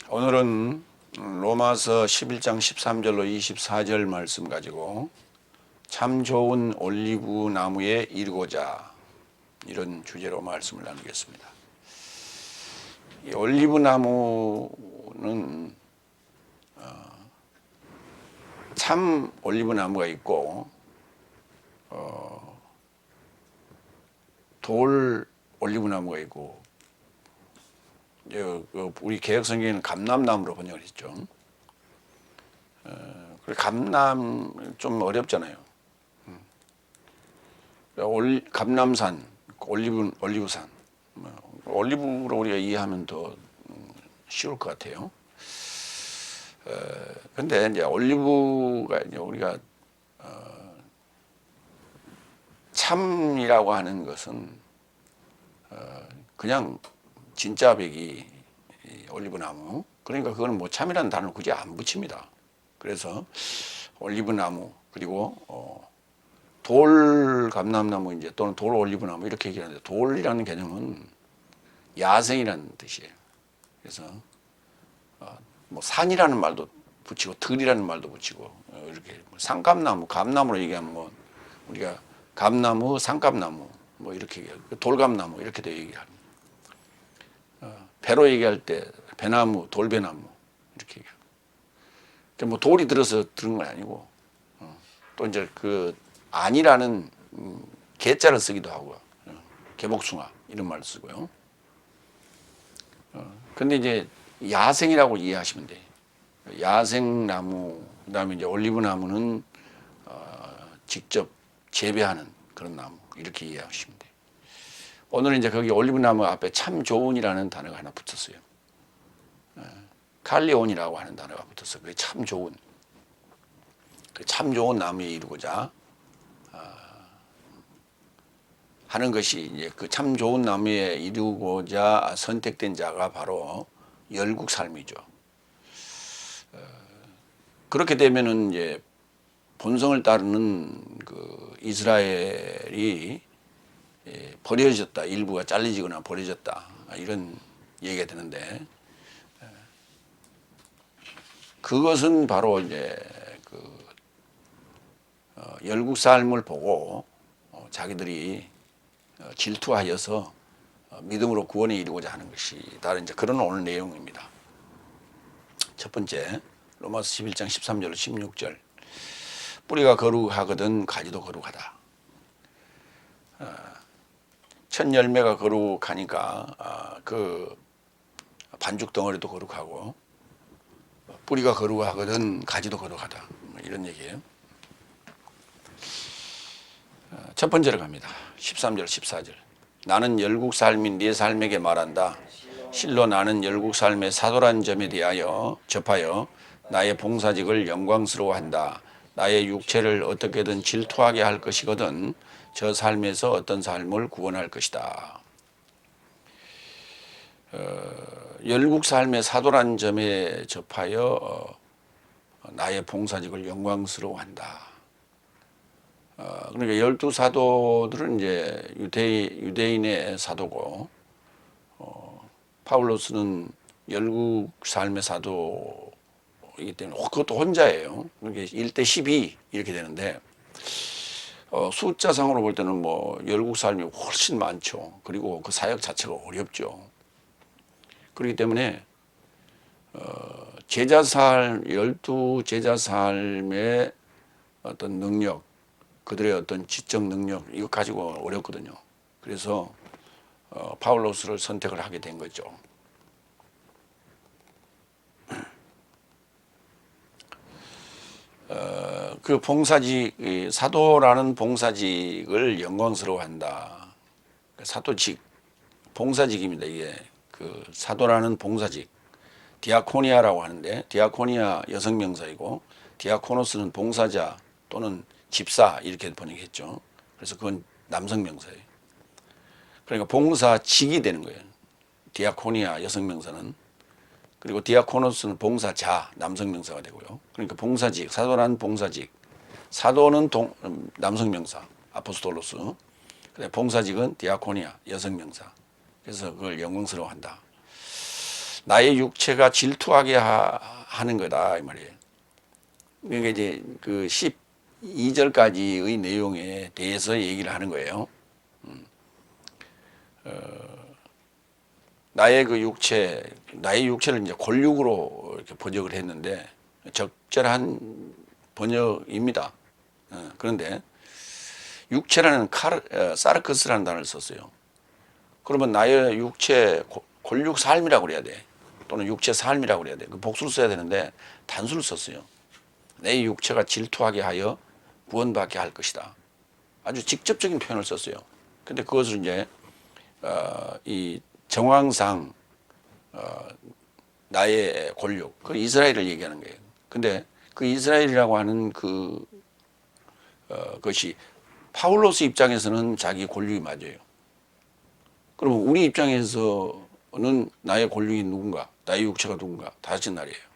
오늘은 로마서 11장 13절로 24절 말씀 가지고 참 좋은 올리브 나무에 이르고자 이런 주제로 말씀을 나누겠습니다. 이 올리브 나무는 참 올리브 나무가 있고 돌 올리브 나무가 있고 우리 개혁성경에는 감람나무로 번역을 했죠. 감람 좀 어렵잖아요. 감람산, 올리브산, 올리브로 우리가 이해하면 더 쉬울 것 같아요. 근데 이제 올리브가 이제 우리가 참이라고 하는 것은 그냥 진짜 백이 올리브나무, 그러니까 그거는 뭐 참이라는 단어를 굳이 안 붙입니다. 그래서 올리브나무, 그리고 돌 감람나무 이제 또는 돌 올리브나무 이렇게 얘기하는데, 돌이라는 개념은 야생이라는 뜻이에요. 그래서 뭐 산이라는 말도 붙이고 들이라는 말도 붙이고 이렇게 산감나무, 감나무로 얘기하면 뭐 우리가 감나무, 산감나무 뭐 이렇게 얘기하고 돌감나무 이렇게도 얘기합니다. 배로 얘기할 때 배나무, 돌배나무 이렇게 얘기하고, 뭐 돌이 들어서 들은 건 아니고, 또 이제 그 안이라는 개자를 쓰기도 하고, 개복숭아 이런 말을 쓰고요. 근데 이제 야생이라고 이해하시면 돼요. 야생나무, 그다음에 이제 올리브나무는 직접 재배하는 그런 나무 이렇게 이해하시면 돼요. 오늘은 이제 거기 올리브나무 앞에 참 좋은이라는 단어가 하나 붙었어요. 칼리온이라고 하는 단어가 붙었어요. 그게 참 좋은. 참 좋은 나무에 이르고자 하는 것이 이제 그 참 좋은 나무에 이르고자 선택된 자가 바로 열국 삶이죠. 그렇게 되면은 이제 본성을 따르는 그 이스라엘이 버려졌다, 일부가 잘리지거나 버려졌다 이런 얘기가 되는데, 그것은 바로 이제 그 열국 삶을 보고 자기들이 질투하여서 믿음으로 구원에 이르고자 하는 것이 다른 이제 그런 오늘 내용입니다. 첫 번째, 로마서 11장 13절로 16절. 뿌리가 거룩하거든 가지도 거룩하다. 첫 열매가 거룩하니까 그 반죽 덩어리도 거룩하고, 뿌리가 거룩하거든 가지도 거룩하다, 이런 얘기예요. 첫 번째로 갑니다. 13절 14절. 나는 열국 삶인 네 삶에게 말한다. 실로 나는 열국 삶의 사도란 점에 대하여 접하여 나의 봉사직을 영광스러워한다. 나의 육체를 어떻게든 질투하게 할 것이거든 저 삶에서 어떤 삶을 구원할 것이다. 열국 삶의 사도란 점에 접하여 나의 봉사직을 영광스러워한다. 그러니까 12사도들은 이제 유대인의 사도고, 파울로스는 열국 삶의 사도이기 때문에 그것도 혼자예요. 그러니까 1대 12 이렇게 되는데, 숫자상으로 볼 때는 뭐 열국 삶이 훨씬 많죠. 그리고 그 사역 자체가 어렵죠. 그렇기 때문에 제자 삶, 12 제자 삶의 어떤 능력, 그들의 어떤 지적 능력, 이거 가지고 어렵거든요. 그래서 파울로스를 선택을 하게 된 거죠. 그 봉사직, 사도라는 봉사직을 영광스러워한다. 사도직, 봉사직입니다. 이게 그 사도라는 봉사직, 디아코니아라고 하는데, 디아코니아 여성명사이고 디아코노스는 봉사자 또는 집사 이렇게 번역했죠. 그래서 그건 남성명사예요. 그러니까 봉사직이 되는 거예요. 디아코니아 여성명사는. 그리고 디아코노스는 봉사자 남성명사가 되고요. 그러니까 봉사직, 사도라는 봉사직. 사도는 남성명사 아포스톨로스. 봉사직은 디아코니아 여성명사. 그래서 그걸 영광스러워한다. 나의 육체가 질투하게 하는 거다 이 말이에요. 그러니까 이제 그 12절까지의 내용에 대해서 얘기를 하는 거예요. 나의 그 육체, 나의 육체를 이제 골육으로 이렇게 번역을 했는데 적절한 번역입니다. 그런데 육체라는 사르크스라는 단어를 썼어요. 그러면 나의 육체 골육 삶이라고 그래야 돼. 또는 육체 삶이라고 그래야 돼. 그 복수를 써야 되는데 단수를 썼어요. 내 육체가 질투하게 하여 구원받게 할 것이다. 아주 직접적인 표현을 썼어요. 근데 그것을 이제 이 정황상 나의 골육, 그 이스라엘을 얘기하는 거예요. 근데 그 이스라엘이라고 하는 것이 파울로스 입장에서는 자기 골육이 맞아요. 그러면 우리 입장에서는 나의 골육이 누군가, 나의 육체가 누군가 다른 날이에요.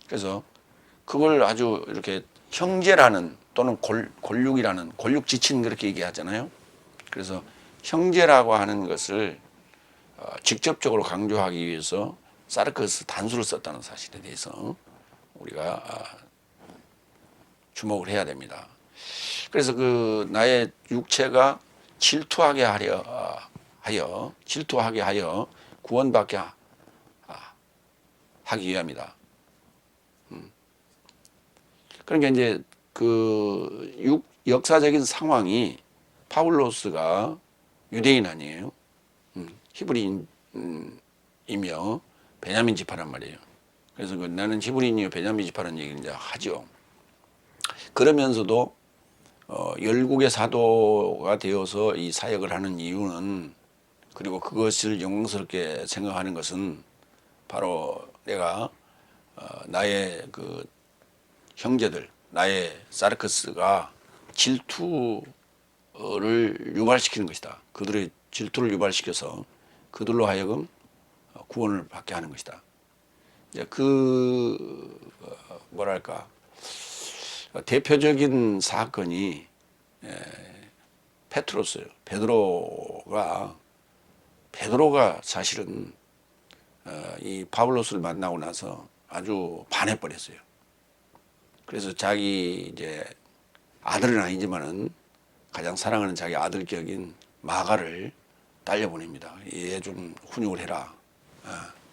그래서 그걸 아주 이렇게 형제라는 또는 골육이라는 골육 지친 그렇게 얘기하잖아요. 그래서 형제라고 하는 것을 직접적으로 강조하기 위해서 사르크스 단수를 썼다는 사실에 대해서 우리가 주목을 해야 됩니다. 그래서 그 나의 육체가 질투하게 하여 구원받게 하기 위함이다. 그러니까 이제 그 역사적인 상황이 파울로스가 유대인 아니에요. 히브리인이며 베냐민 지파란 말이에요. 그래서 나는 히브리인이요 베냐민 지파라는 얘기를 이제 하죠. 그러면서도 열국의 사도가 되어서 이 사역을 하는 이유는, 그리고 그것을 영광스럽게 생각하는 것은 바로 내가 나의 그 형제들, 나의 사르크스가 질투를 유발시키는 것이다. 그들의 질투를 유발시켜서 그들로 하여금 구원을 받게 하는 것이다. 이제 뭐랄까 대표적인 사건이 페트로스예요. 베드로가 사실은 이 바울로스를 만나고 나서 아주 반해버렸어요. 그래서 자기 이제 아들은 아니지만은 가장 사랑하는 자기 아들격인 마가를 딸려보냅니다. 얘 좀 훈육을 해라.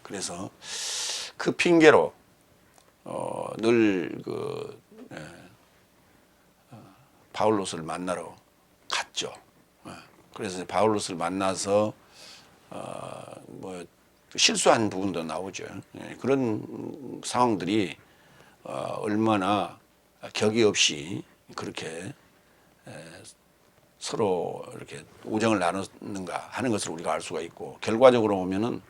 그래서 그 핑계로 늘 바울로스를 만나러 갔죠. 그래서 바울로스를 만나서 뭐 실수한 부분도 나오죠. 그런 상황들이 얼마나 격의 없이 그렇게 서로 이렇게 우정을 나눴는가 하는 것을 우리가 알 수가 있고, 결과적으로 보면은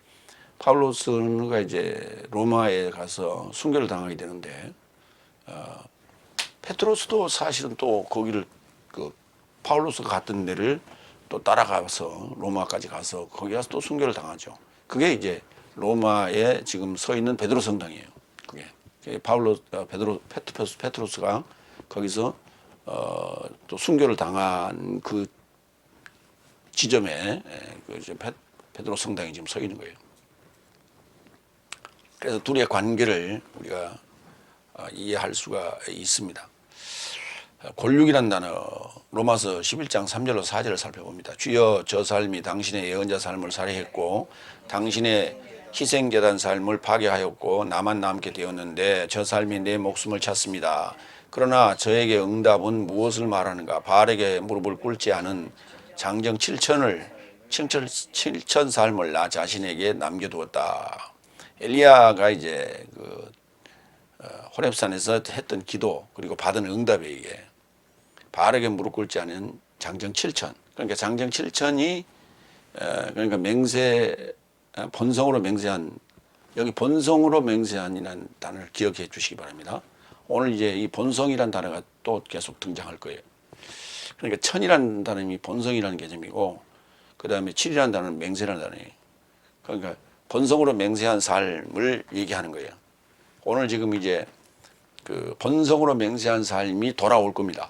파울로스가 이제 로마에 가서 순교를 당하게 되는데 페트로스도 사실은 또 거기를 파울로스가 갔던 데를 또 따라가서 로마까지 가서 거기 가서 또 순교를 당하죠. 그게 이제 로마에 지금 서 있는 베드로 성당이에요. 그게 페트로스가 거기서 또 순교를 당한 그 지점에 베드로 성당이 지금 서 있는 거예요. 그래서 둘의 관계를 우리가 이해할 수가 있습니다. 골육이란 단어, 로마서 11장 3절로 4절을 살펴봅니다. 주여, 저 삶이 당신의 예언자 삶을 살해했고 당신의 희생제단 삶을 파괴하였고 나만 남게 되었는데 저 삶이 내 목숨을 찼습니다. 그러나 저에게 응답은 무엇을 말하는가? 바알에게 무릎을 꿇지 않은 장정 7천 삶을 나 자신에게 남겨두었다. 엘리야가 이제 호렙산에서 했던 기도, 그리고 받은 응답에 의해 바알에게 무릎 꿇지 않은 장정 7천. 그러니까 장정 7천이 그러니까 본성으로 맹세한, 여기 본성으로 맹세한이라는 단어를 기억해 주시기 바랍니다. 오늘 이제 이 본성이라는 단어가 또 계속 등장할 거예요. 그러니까 천이라는 단어는 본성이라는 개념이고, 그 다음에 7이라는 단어는 맹세라는 단어예요. 그러니까 본성으로 맹세한 삶을 얘기하는 거예요. 오늘 지금 이제 그 본성으로 맹세한 삶이 돌아올 겁니다.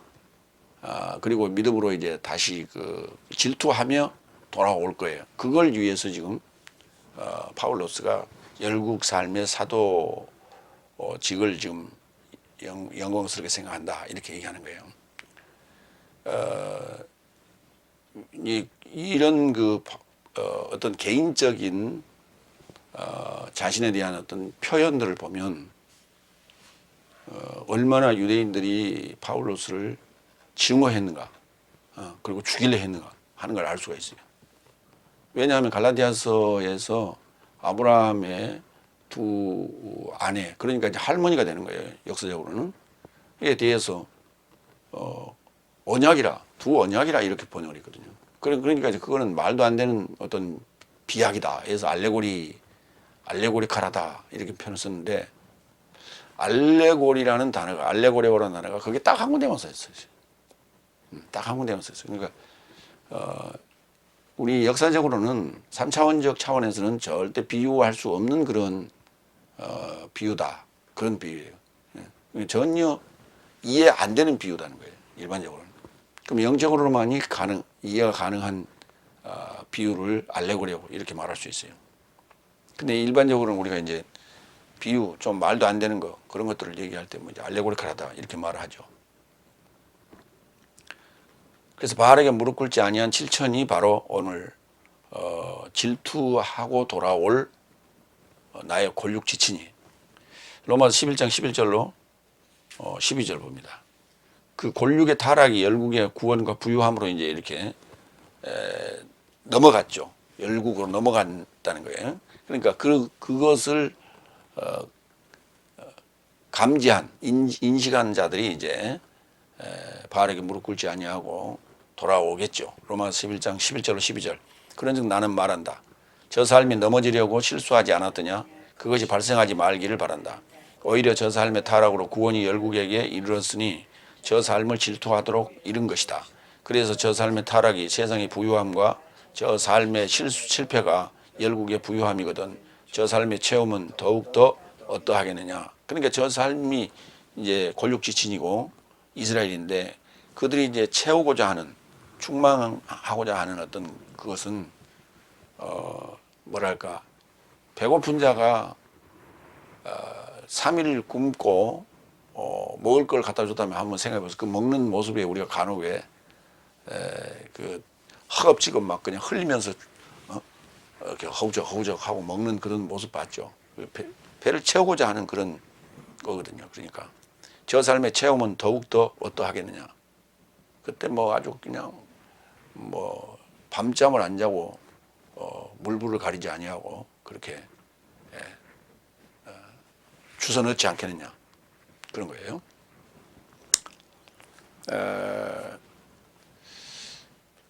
그리고 믿음으로 이제 다시 질투하며 돌아올 거예요. 그걸 위해서 지금 파울로스가 열국 삶의 사도 직을 지금 영광스럽게 생각한다 이렇게 얘기하는 거예요. 이런 어떤 개인적인 자신에 대한 어떤 표현들을 보면 얼마나 유대인들이 파울로스를 증오했는가, 그리고 죽이려 했는가 하는 걸 알 수가 있어요. 왜냐하면 갈라디아서에서 아브라함의 두 아내, 그러니까 이제 할머니가 되는 거예요. 역사적으로는. 이에 대해서 언약이라, 두 언약이라 이렇게 번역을 했거든요. 그러니까 이제 그거는 말도 안 되는 어떤 비약이다. 그래서 알레고리카라다 이렇게 표현을 썼는데, 알레고리라는 단어가 그게 딱 한 군데만 써있어요. 딱 한 군데만 써있어요. 그러니까 우리 역사적으로는 3차원적 차원에서는 절대 비유할 수 없는 그런 비유다. 그런 비유예요. 전혀 이해 안 되는 비유다는 거예요. 일반적으로는. 그럼 영적으로만이 이해가 가능한 비유를 알레고리라고 이렇게 말할 수 있어요. 근데 일반적으로는 우리가 이제 비유, 좀 말도 안 되는 거, 그런 것들을 얘기할 때 뭐 이제 알레고리카라다 이렇게 말을 하죠. 그래서 바알에게 무릎 꿇지 아니한 7천이 바로 오늘 질투하고 돌아올 나의 골육 지친이. 로마서 11장 11절로 12절 봅니다. 그 골육의 타락이 열국의 구원과 부유함으로 이제 이렇게 넘어갔죠. 열국으로 넘어간다는 거예요. 그러니까 그것을 감지한 인식한 자들이 이제 바알에게 무릎 꿇지 아니하고 돌아오겠죠. 로마서 11장 11절로 12절. 그런즉 나는 말한다. 저 삶이 넘어지려고 실수하지 않았더냐? 그것이 발생하지 말기를 바란다. 오히려 저 삶의 타락으로 구원이 열국에게 이르렀으니 저 삶을 질투하도록 이른 것이다. 그래서 저 삶의 타락이 세상의 부유함과 저 삶의 실패가 열국의 부유함이거든. 저 삶의 체험은 더욱더 어떠하겠느냐. 그러니까 저 삶이 이제 골육지친이고 이스라엘인데, 그들이 이제 채우고자 하는, 충만하고자 하는 어떤 그것은 뭐랄까, 배고픈 자가 3일 굶고 먹을 걸 갖다 줬다면 한번 생각해 보세요. 그 먹는 모습에 우리가 간혹에 그 허겁지겁 막 그냥 흘리면서 이렇게 허우적 하고 먹는 그런 모습 봤죠. 배를 채우고자 하는 그런 거거든요. 그러니까 저 삶의 체험은 더욱더 어떠하겠느냐. 그때 뭐 아주 그냥 뭐 밤잠을 안 자고 물불을 가리지 아니하고 그렇게 주서 넣지 않겠느냐, 그런 거예요.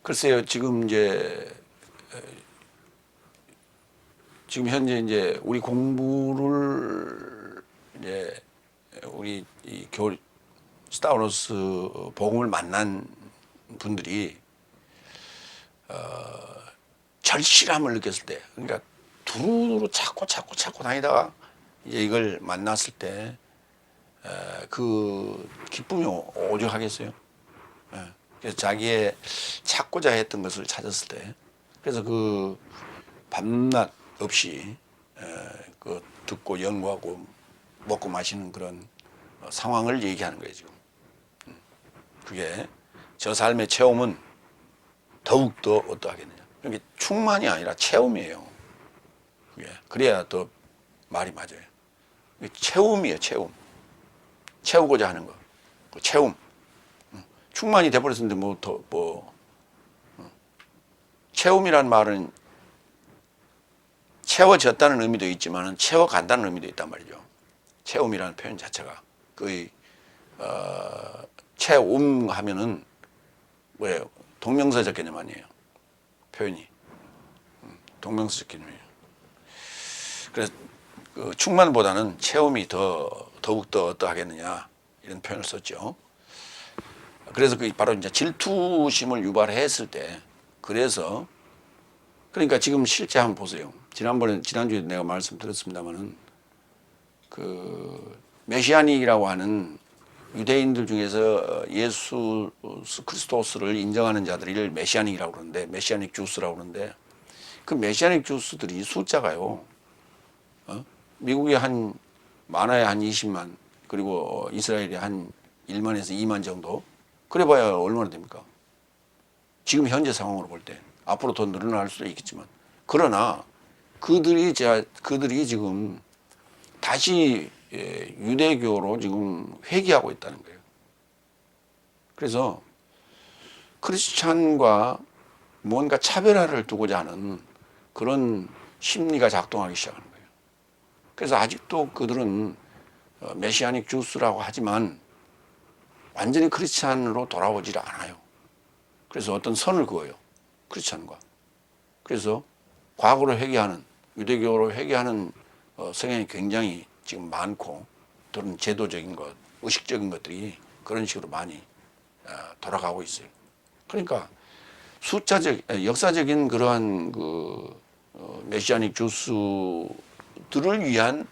글쎄요, 지금 현재 이제 우리 공부를 이제 우리 이 교리 스타워로스 복음을 만난 분들이 절실함을 느꼈을 때, 그러니까 두루두루 찾고 다니다가 이제 이걸 만났을 때 그 기쁨이 오죽하겠어요. 그래서 자기의 찾고자 했던 것을 찾았을 때, 그래서 그 밤낮 없이 그 듣고 연구하고 먹고 마시는 그런 상황을 얘기하는 거예요 지금. 그게 저 삶의 체험은 더욱더 어떠하겠느냐. 이게 충만이 아니라 체험이에요. 그게 그래야 더 말이 맞아요. 체험이에요, 체험. 채우고자 하는 거. 그 체험. 충만이 돼버렸는데 체험이란 말은 채워졌다는 의미도 있지만 채워간다는 의미도 있단 말이죠. 체험이라는 표현 자체가 거의 체험하면은 뭐예요? 동명사적 개념 아니에요. 표현이 동명사적 개념이에요. 그래서 그 충만보다는 체험이 더욱더 어떠하겠느냐 이런 표현을 썼죠. 그래서 그 바로 이제 질투심을 유발했을 때, 그래서 그러니까 지금 실제 한번 보세요. 지난주에 내가 말씀드렸습니다만은 그 메시아닉이라고 하는 유대인들 중에서 예수 그리스도스를 인정하는 자들을 메시아닉이라고 그러는데, 메시아닉 주스라고 그러는데, 그 메시아닉 주스들이 숫자가요. 미국에 한 많아야 한 20만, 그리고 이스라엘에 한 1만에서 2만 정도. 그래봐야 얼마나 됩니까? 지금 현재 상황으로 볼 때. 앞으로 더 늘어날 수도 있겠지만. 그러나 그들이 지금 다시 유대교로 지금 회귀하고 있다는 거예요. 그래서 크리스찬과 뭔가 차별화를 두고자 하는 그런 심리가 작동하기 시작하는 거예요. 그래서 아직도 그들은 메시아닉 주스라고 하지만 완전히 크리스찬으로 돌아오질 않아요. 그래서 어떤 선을 그어요. 크리스찬과. 그래서 과거로 회귀하는, 유대교로 회귀하는 성향이 굉장히 지금 많고, 또는 제도적인 것, 의식적인 것들이 그런 식으로 많이 돌아가고 있어요. 그러니까 역사적인 그러한 그 메시아닉 주스들을 위한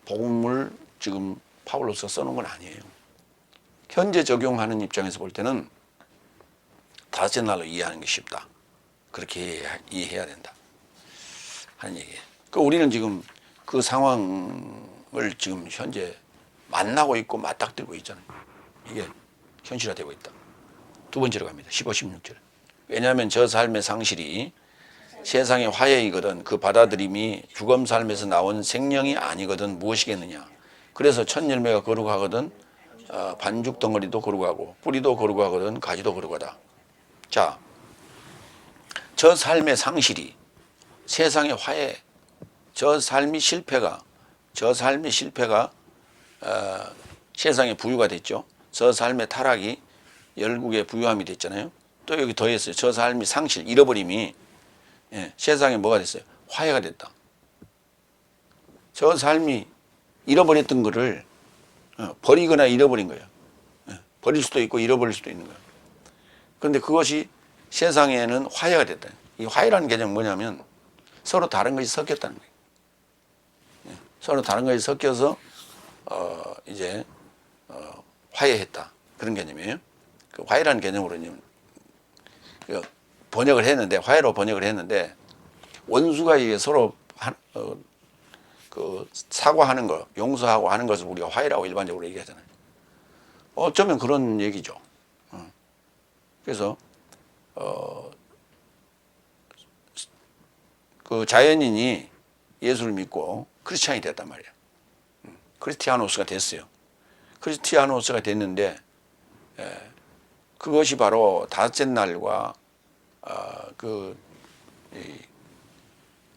복음을 지금 파울로스가 써놓은 건 아니에요. 현재 적용하는 입장에서 볼 때는 다섯째 날로 이해하는 게 쉽다. 그렇게 이해해야 된다 하는 얘기예요. 그러니까 우리는 지금 그 상황을 지금 현재 만나고 있고 맞닥뜨리고 있잖아요. 이게 현실화되고 있다. 두 번째로 갑니다. 15, 16절. 왜냐하면 저 삶의 상실이 세상의 화해이거든 그 받아들임이 죽음 삶에서 나온 생명이 아니거든 무엇이겠느냐. 그래서 첫 열매가 거룩하거든 반죽 덩어리도 거룩하고 뿌리도 거룩하거든 가지도 거룩하다. 자, 저 삶의 상실이 세상의 화해, 저 삶의 실패가 세상의 부유가 됐죠. 저 삶의 타락이 열국의 부유함이 됐잖아요. 또 여기 더했어요. 저 삶의 상실, 잃어버림이 세상에 뭐가 됐어요? 화해가 됐다. 저 삶이 잃어버렸던 거를 버리거나 잃어버린 거예요. 버릴 수도 있고 잃어버릴 수도 있는 거예요. 그런데 그것이 세상에는 화해가 됐다. 이 화해라는 개념은 뭐냐면 서로 다른 것이 섞였다는 거예요. 서로 다른 것이 섞여서 이제 화해했다. 그런 개념이에요. 그 화해라는 개념으로는 번역을 했는데, 화해로 번역을 했는데, 원수가 이게 서로 그 사과하는 거, 용서하고 하는 것을 우리가 화해라고 일반적으로 얘기하잖아요. 어쩌면 그런 얘기죠. 그래서 그 자연인이 예수를 믿고 크리스찬이 됐단 말이에요. 크리스티아노스가 됐어요. 크리스티아노스가 됐는데 그것이 바로 다섯째 날과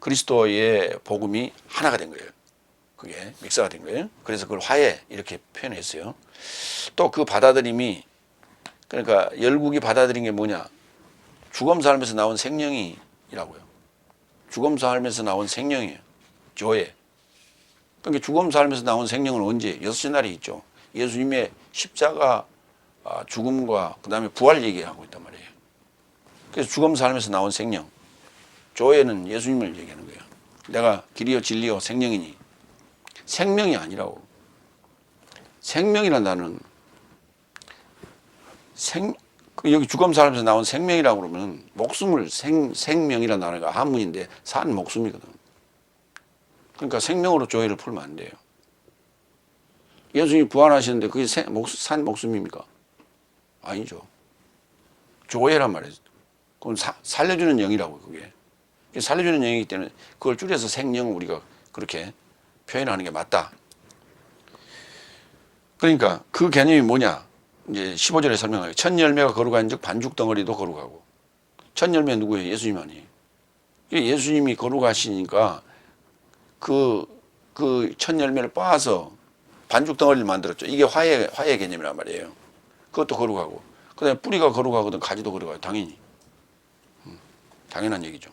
그리스도의 복음이 하나가 된 거예요. 그게 믹스가 된 거예요. 그래서 그걸 화해 이렇게 표현했어요. 또 그 받아들임이, 그러니까 열국이 받아들인 게 뭐냐? 죽음 삶에서 나온 생명이라고요. 죽음 삶에서 나온 생명이에요. 조회. 그러니까 죽음 삶에서 나온 생명은 언제? 여섯째 날에 있죠. 예수님의 십자가 죽음과 그 다음에 부활 얘기하고 있단 말이에요. 그래서 죽음 삶에서 나온 생명. 조회는 예수님을 얘기하는 거예요. 내가 길이요 진리요 생명이니. 생명이 아니라고. 생명이라는 단어는 여기 죽음 삶에서 나온 생명이라고 그러면 목숨을 생명이라는 단어가 한문인데 산 목숨이거든. 그러니까 생명으로 조회를 풀면 안 돼요. 예수님이 부활하셨는데 그게 산 목숨입니까? 아니죠. 조회란 말이에요. 그건 살려주는 영이라고 그게. 살려주는 영이기 때문에 그걸 줄여서 생명을 우리가 그렇게 표현하는 게 맞다. 그러니까 그 개념이 뭐냐? 이제 15절에 설명하요. 첫 열매가 거룩한 즉 반죽 덩어리도 거룩하고. 첫 열매 누구예요? 예수님 아니에요. 예수님이 거룩하시니까 그 첫 열매를 빻아서 반죽 덩어리를 만들었죠. 이게 화해 개념이란 말이에요. 그것도 거룩하고. 그 다음에 뿌리가 거룩하거든 가지도 거룩하고. 당연히. 당연한 얘기죠.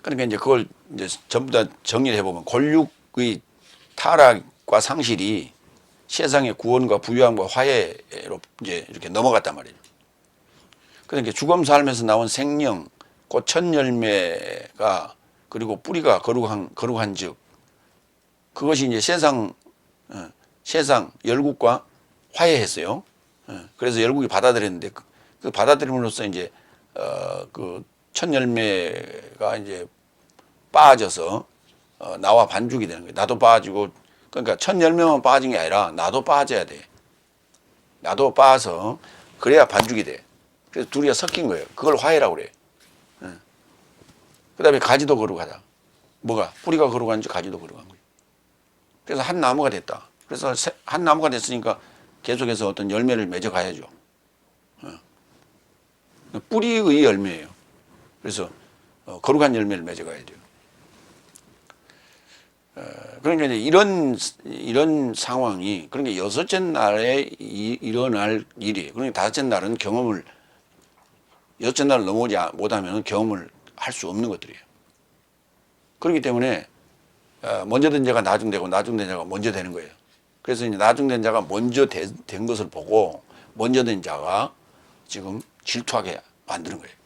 그러니까 이제 그걸 이제 전부 다 정리를 해보면 권력의 타락과 상실이 세상의 구원과 부유함과 화해로 이제 이렇게 넘어갔단 말이에요. 그러니까 죽음 삶에서 나온 생명, 그 첫 열매가 그리고 뿌리가 거룩한 즉 그것이 이제 세상 열국과 화해했어요. 그래서 열국이 받아들였는데 그 받아들임으로써 이제 그 첫 열매가 이제 빠져서 나와 반죽이 되는 거예요. 나도 빠지고, 그러니까 첫 열매만 빠진 게 아니라 나도 빠져야 돼. 나도 빠서 그래야 반죽이 돼. 그래서 둘이가 섞인 거예요. 그걸 화해라고 그래. 그 다음에 가지도 거룩하다. 뭐가? 뿌리가 거룩한지 가지도 거룩한 거예요. 그래서 한 나무가 됐다. 그래서 한 나무가 됐으니까 계속해서 어떤 열매를 맺어가야죠. 뿌리의 열매예요. 그래서 거룩한 열매를 맺어가야 돼요. 그러니까 이제 이런 상황이, 그러니까 여섯째 날에 일어날 일이에요. 그러니까 다섯째 날은 경험을, 여섯째 날을 넘어오지 못하면 경험을 할 수 없는 것들이에요. 그렇기 때문에 먼저 된 자가 나중되고 나중된 자가 먼저 되는 거예요. 그래서 이제 나중된 자가 먼저 된 것을 보고 먼저 된 자가 지금 질투하게 만드는 거예요.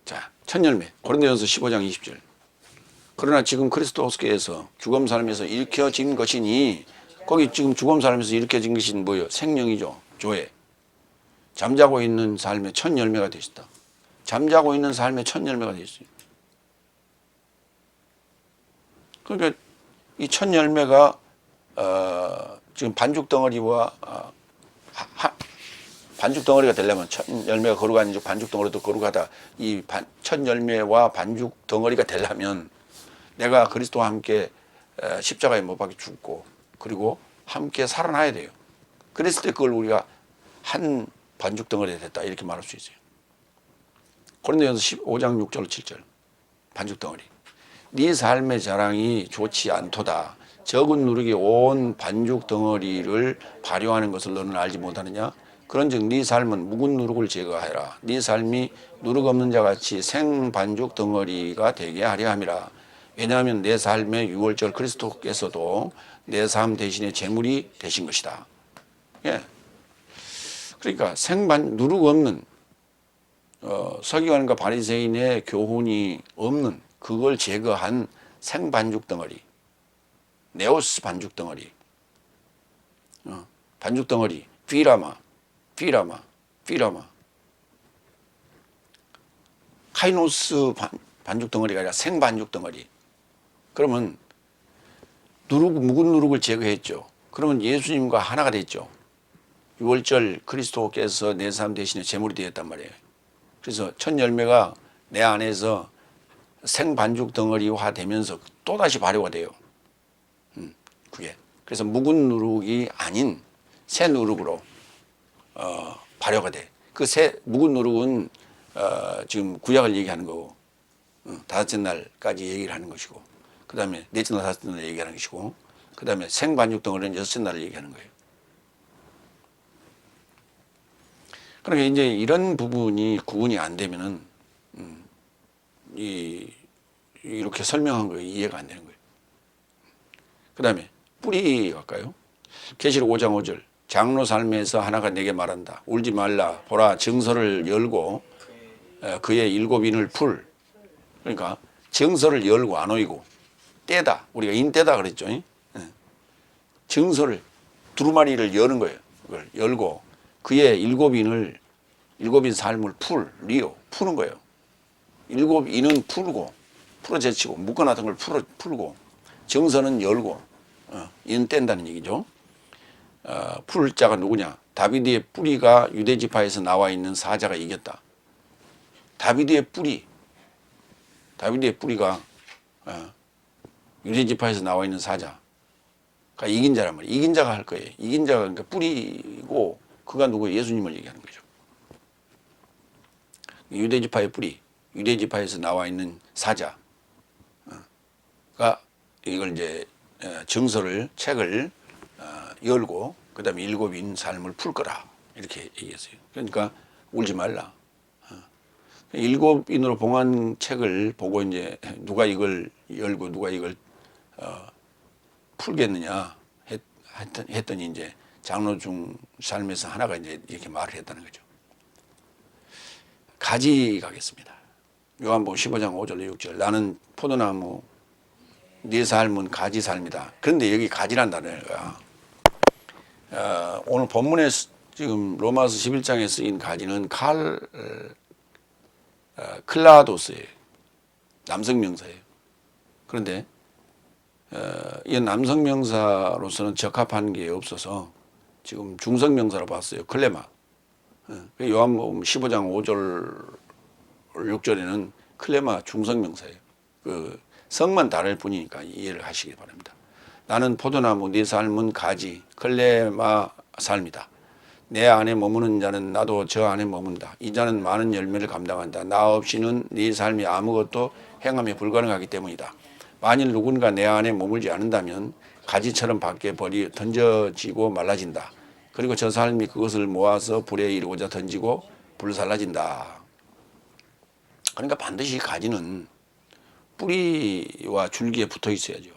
자, 첫 열매 고린도전서 15장 20절. 그러나 지금 그리스도께서 죽음 삶에서 일으켜진 것이니, 거기 지금 죽음 삶에서 일으켜진 것이 뭐예요? 생명이죠. 조회. 잠자고 있는 삶의 첫 열매가 되셨다. 잠자고 있는 삶의 첫 열매가 되셨어요. 그러니까 이 첫 열매가 지금 반죽 덩어리와 반죽 덩어리가 되려면 첫 열매가 거룩한 즉 반죽 덩어리도 거룩하다. 이 첫 열매와 반죽 덩어리가 되려면 내가 그리스도와 함께 십자가에 못 박혀 죽고 그리고 함께 살아나야 돼요. 그랬을 때 그걸 우리가 한 반죽 덩어리가 됐다 이렇게 말할 수 있어요. 고린도전서 15장 6절 7절 반죽 덩어리. 네 삶의 자랑이 좋지 않도다. 적은 누룩이 온 반죽 덩어리를 발효하는 것을 너는 알지 못하느냐? 그런즉 네 삶은 묵은 누룩을 제거하여라. 네 삶이 누룩 없는 자같이 생 반죽 덩어리가 되게 하려 함이라. 왜냐하면 내 삶의 유월절 그리스도께서도 내 삶 대신에 제물이 되신 것이다. 예. 그러니까 누룩 없는 서기관과 바리새인의 교훈이 없는 그걸 제거한 생반죽 덩어리, 네오스 반죽 덩어리, 반죽 덩어리, 피라마, 카이노스 반죽 덩어리가 아니라 생반죽 덩어리. 그러면 묵은 누룩을 제거했죠. 그러면 예수님과 하나가 됐죠. 유월절 그리스도께서 내 삶 대신에 제물이 되었단 말이에요. 그래서 첫 열매가 내 안에서 생반죽 덩어리화 되면서 또다시 발효가 돼요. 그게. 그래서 묵은 누룩이 아닌 새 누룩으로 발효가 돼. 그 묵은 누룩은 지금 구약을 얘기하는 거고, 다섯째 날까지 얘기를 하는 것이고, 그 다음에 넷째 날, 다섯째 날 얘기하는 것이고, 그 다음에 생반죽 덩어리는 여섯째 날을 얘기하는 거예요. 그러니까 이제 이런 부분이 구분이 안 되면은, 이렇게 설명한 거 이해가 안 되는 거예요. 그 다음에 뿌리 갈까요? 계시록 5장 5절. 장로 삶에서 하나가 내게 말한다. 울지 말라. 보라, 정서를 열고 그의 일곱 인을 풀. 그러니까 정서를 열고 안 오이고 떼다. 우리가 인떼다 그랬죠. 정서를 두루마리를 여는 거예요. 그걸 열고 그의 일곱 인 삶을 푸는 거예요. 일곱 인은 풀어제치고 묶어놨던 걸 풀고 정서는 열고 인 뗀다는 얘기죠. 풀 자가 누구냐? 다비드의 뿌리가 유대지파에서 나와 있는 사자가 이겼다. 다비드의 뿌리가 유대지파에서 나와 있는 사자가 이긴 자란 말이에요. 이긴 자가 할 거예요. 이긴 자가 그러니까 뿌리고 그가 누구예요? 예수님을 얘기하는 거죠. 유대지파의 뿌리, 유대지파에서 나와 있는 사자가 이걸 이제 책을 열고 그 다음에 일곱인 삶을 풀 거라 이렇게 얘기했어요. 그러니까 울지 말라. 일곱인으로 봉한 책을 보고 이제 누가 이걸 열고 누가 이걸 풀겠느냐 했더니 이제 장로 중 삶에서 하나가 이제 이렇게 말을 했다는 거죠. 가지 가겠습니다. 요한복음 15장 5절 6절. 나는 포도나무, 네 삶은 가지 삶이다. 그런데 여기 가지란 단어가 오늘 본문에 지금 로마서 11장에 쓰인 가지는 클라도스예요. 남성 명사예요. 그런데 이 남성 명사로서는 적합한 게 없어서 지금 중성 명사로 봤어요. 클레마. 요한복음 15장 5절 6절에는 클레마 중성 명사예요. 그 성만 다를 뿐이니까 이해를 하시기 바랍니다. 나는 포도나무, 네 삶은 가지, 클레마 삶이다. 내 안에 머무는 자는 나도 저 안에 머문다. 이 자는 많은 열매를 감당한다. 나 없이는 네 삶이 아무것도 행함이 불가능하기 때문이다. 만일 누군가 내 안에 머물지 않는다면 가지처럼 밖에 던져지고 말라진다. 그리고 저 삶이 그것을 모아서 불에 이르고자 던지고 불살라진다. 그러니까 반드시 가지는 뿌리와 줄기에 붙어 있어야죠.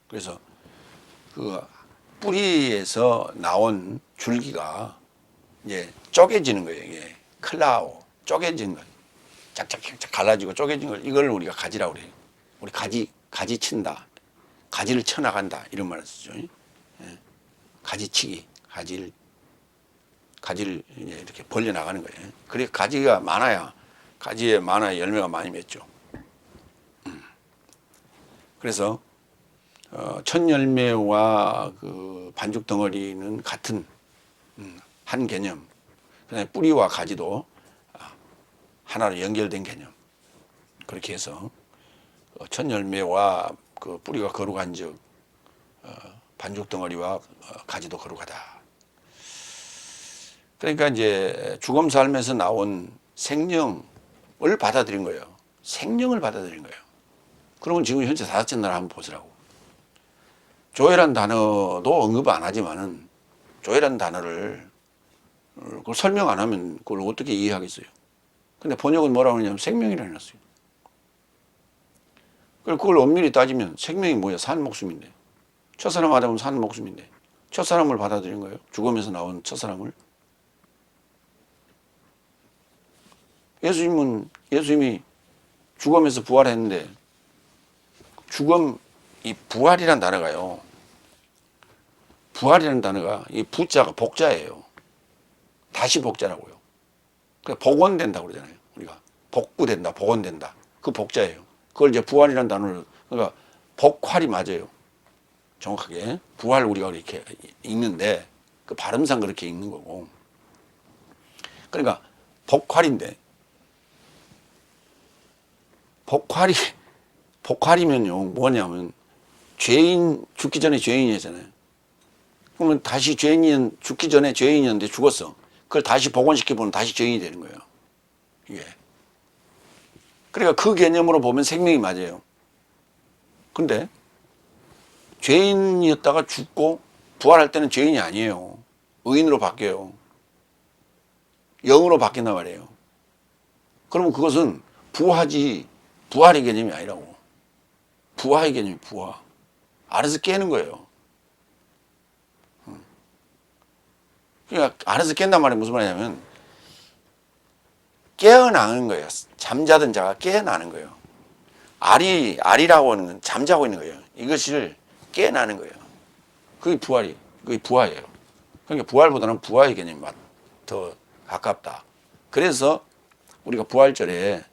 그래서 그 뿌리에서 나온 줄기가 이제 쪼개지는 거예요. 이게 클라오, 쪼개지는 거예요. 짝짝짝짝 갈라지고 쪼개진 걸 이걸 우리가 가지라고 그래요. 우리 가지 친다, 가지를 쳐나간다 이런 말을 쓰죠. 예. 가지치기, 가지를 이제 이렇게 벌려 나가는 거예요. 그래 가지가 많아야 가지에 많아야 열매가 많이 맺죠. 그래서 첫 열매와 그 반죽 덩어리는 같은 한 개념. 그다음에 뿌리와 가지도 하나로 연결된 개념. 그렇게 해서 첫 열매와 그 뿌리가 거룩한즉 반죽 덩어리와 가지도 거룩하다. 그러니까 이제 죽음 삶에서 나온 생명을 받아들인 거예요. 생명을 받아들인 거예요. 그러면 지금 현재 다섯째 날 한번 보시라고. 조회란 단어도 언급 안 하지만은 조회란 단어를 그걸 설명 안 하면 그걸 어떻게 이해하겠어요? 근데 번역은 뭐라고 하냐면 생명이라 해놨어요. 그걸 엄밀히 따지면 생명이 뭐야? 산 목숨인데. 첫사랑 아담은 산 목숨인데. 첫사람을 받아들인 거예요. 죽음에서 나온 첫사람을. 예수님이 죽음에서 부활했는데 죽음, 이 부활이라는 단어가요. 부활이라는 단어가 이 부자가 복자예요. 다시 복자라고요. 그러니까 복원된다고 그러잖아요. 우리가 복구된다, 복원된다. 그 복자예요. 그걸 이제 부활이라는 단어를 그러니까 복활이 맞아요. 정확하게 부활 우리가 이렇게 읽는데 그 발음상 그렇게 읽는 거고. 그러니까 복활인데 복활이면요 뭐냐면 죄인 죽기 전에 죄인이잖아요. 그러면 다시 죽기 전에 죄인이었는데 죽었어. 그걸 다시 복원시켜보면 다시 죄인이 되는 거예요. 이게. 그러니까 그 개념으로 보면 생명이 맞아요. 근데 죄인이었다가 죽고 부활할 때는 죄인이 아니에요. 의인으로 바뀌어요. 영으로 바뀐단 말이에요. 그러면 그것은 부활의 개념이 아니라고. 부활의 개념이 부활. 알아서 깨는 거예요. 그러니까 알아서 깬단 말이 무슨 말이냐면 깨어나는 거예요. 잠자던 자가 깨어나는 거예요. 알이라고 하는 건 잠자고 있는 거예요. 이것을 깨어나는 거예요. 그게 부활이에요. 그러니까 부활보다는 부활의 개념이 더 가깝다. 그래서 우리가 부활절에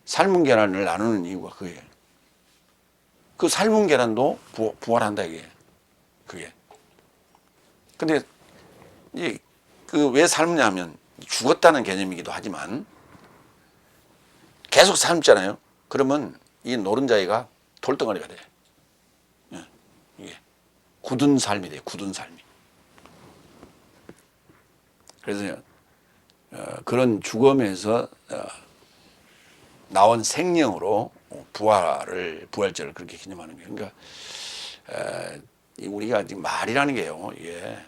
삶은 계란을 나누는 이유가 그거예요. 그 삶은 계란도 부활한다 이게. 그게. 근데 그 왜 삶냐면 죽었다는 개념이기도 하지만 계속 삶잖아요. 그러면 이 노른자이가 돌덩어리가 돼. 이게 굳은 삶이 돼요. 굳은 삶이. 그래서 그런 죽음에서 나온 생명으로 부활절을 그렇게 기념하는 거예요. 그러니까 우리가 지금 말이라는 게요. 이게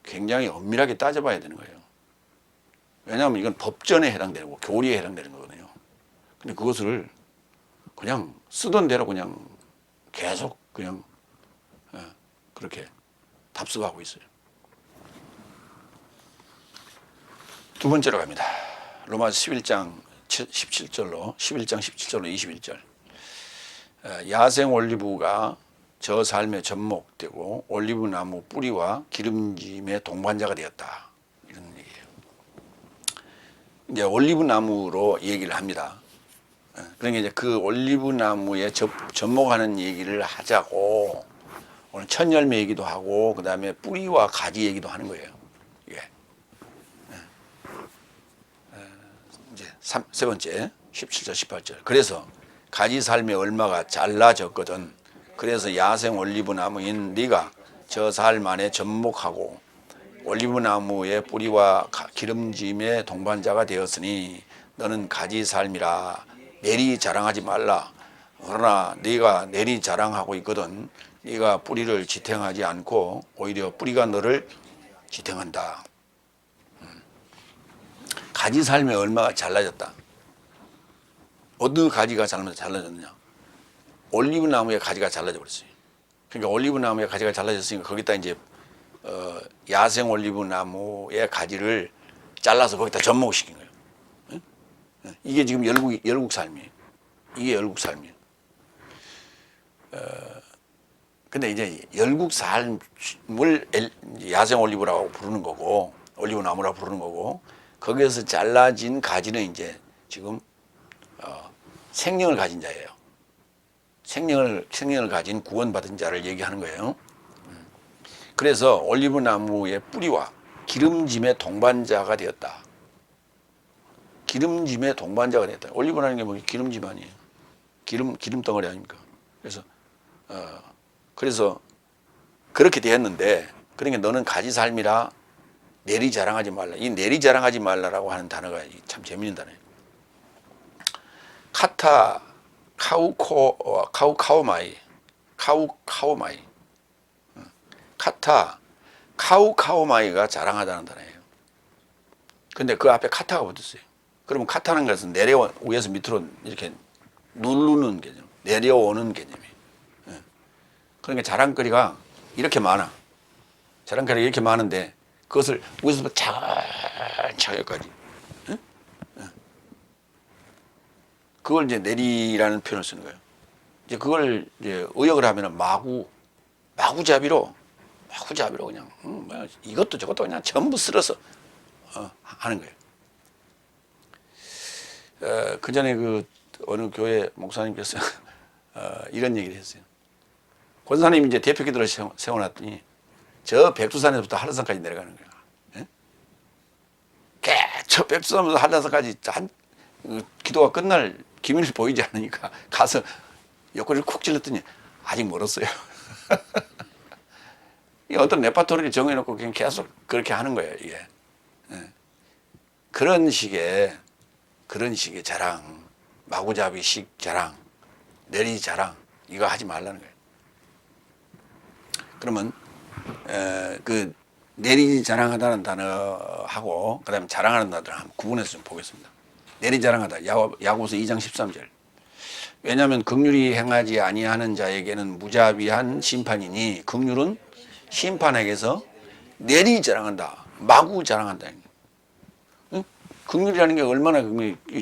굉장히 엄밀하게 따져봐야 되는 거예요. 왜냐하면 이건 법전에 해당되고 교리에 해당되는 거거든요. 근데 그것을 그냥 쓰던 대로 그냥 계속 그냥 그렇게 답습하고 있어요. 두 번째로 갑니다. 로마서 11장 17절로 21절. 야생 올리브가 저 삶의 접목되고 올리브 나무 뿌리와 기름짐의 동반자가 되었다. 이런 얘기예요. 이제 올리브 나무로 얘기를 합니다. 그러니까 이제 그 올리브 나무에 접목하는 얘기를 하자고 오늘 첫 열매 얘기도 하고 그 다음에 뿌리와 가지 얘기도 하는 거예요. 이게 이제 세 번째 17절 18절. 그래서 가지 삶의 얼마가 잘라졌거든. 그래서 야생 올리브 나무인 네가 저 삶 안에 접목하고 올리브 나무의 뿌리와 기름짐의 동반자가 되었으니 너는 가지 삶이라 내리 자랑하지 말라. 그러나 네가 내리 자랑하고 있거든. 네가 뿌리를 지탱하지 않고 오히려 뿌리가 너를 지탱한다. 가지 삶에 얼마가 잘라졌다. 어느 가지가 잘라졌느냐? 올리브 나무의 가지가 잘라져 버렸어요. 그러니까 올리브 나무의 가지가 잘라졌으니까 거기다 이제 야생 올리브 나무의 가지를 잘라서 거기다 접목시킨 거예요. 이게 지금 열국 삶이에요. 이게 열국 삶이에요. 근데 이제 열국 삶을 야생 올리브라고 부르는 거고, 올리브 나무라고 부르는 거고, 거기에서 잘라진 가지는 이제 지금 생명을 가진 자예요. 생명을 가진 구원받은 자를 얘기하는 거예요. 그래서 올리브 나무의 뿌리와 기름짐의 동반자가 되었다. 기름짐의 동반자가 되었다. 올리브라는 게 뭐 기름짐 아니에요. 기름 덩어리 아닙니까? 그래서 그렇게 되었는데, 그러니까 너는 가지 삶이라 내리 자랑하지 말라. 이 내리 자랑하지 말라라고 하는 단어가 참 재밌는 단어예요. 카우카우마이. 카우카우마이가 자랑하다는 단어예요. 근데 그 앞에 카타가 붙었어요. 그러면 카타는 것은 위에서 밑으로 이렇게 누르는 개념, 내려오는 개념이에요. 그러니까 자랑거리가 이렇게 많아. 자랑거리가 이렇게 많은데 그것을 위에서부터 차근차근까지. 그걸 이제 내리라는 표현을 쓰는 거예요. 이제 그걸 이제 의역을 하면은 마구잡이로 그냥 이것도 저것도 그냥 전부 쓸어서 하는 거예요. 그 전에 그 어느 교회 목사님께서 이런 얘기를 했어요. 권사님 이제 대표 기도를 세워놨더니 저 백두산에서부터 한라산까지 내려가는 거예요. 저 백두산에서 한라산까지 기도가 끝날 기밀이 보이지 않으니까 가서 옆구리를 쿡 찔렀더니 아직 멀었어요. 어떤 레파토리를 정해놓고 그냥 계속 그렇게 하는 거예요, 이게. 그런 식의 자랑, 마구잡이식 자랑, 내리 자랑, 이거 하지 말라는 거예요. 그러면, 그, 내리 자랑하다는 단어하고, 그 다음에 자랑하는 단어를 한번 구분해서 좀 보겠습니다. 내리 자랑하다, 야고보서 2장 13절. 왜냐하면 긍휼히 행하지 아니하는 자에게는 무자비한 심판이니, 긍휼은 심판에게서 내리 자랑한다, 마구 자랑한다. 응? 긍휼이라는 게 얼마나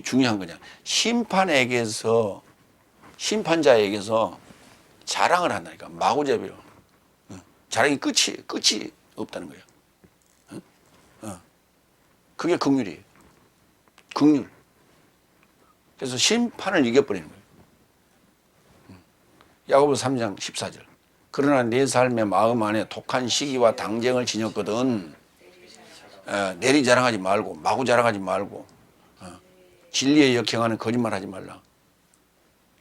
중요한 거냐. 심판자에게서 자랑을 한다니까, 마구잡이로. 자랑이 끝이 없다는 거예요. 그게 긍휼이에요. 긍휼. 그래서 심판을 이겨버리는 거예요. 야고보서 3장 14절. 그러나 내 삶의 마음 안에 독한 시기와 당쟁을 지녔거든. 내리 자랑하지 말고, 마구 자랑하지 말고, 진리에 역행하는 거짓말하지 말라.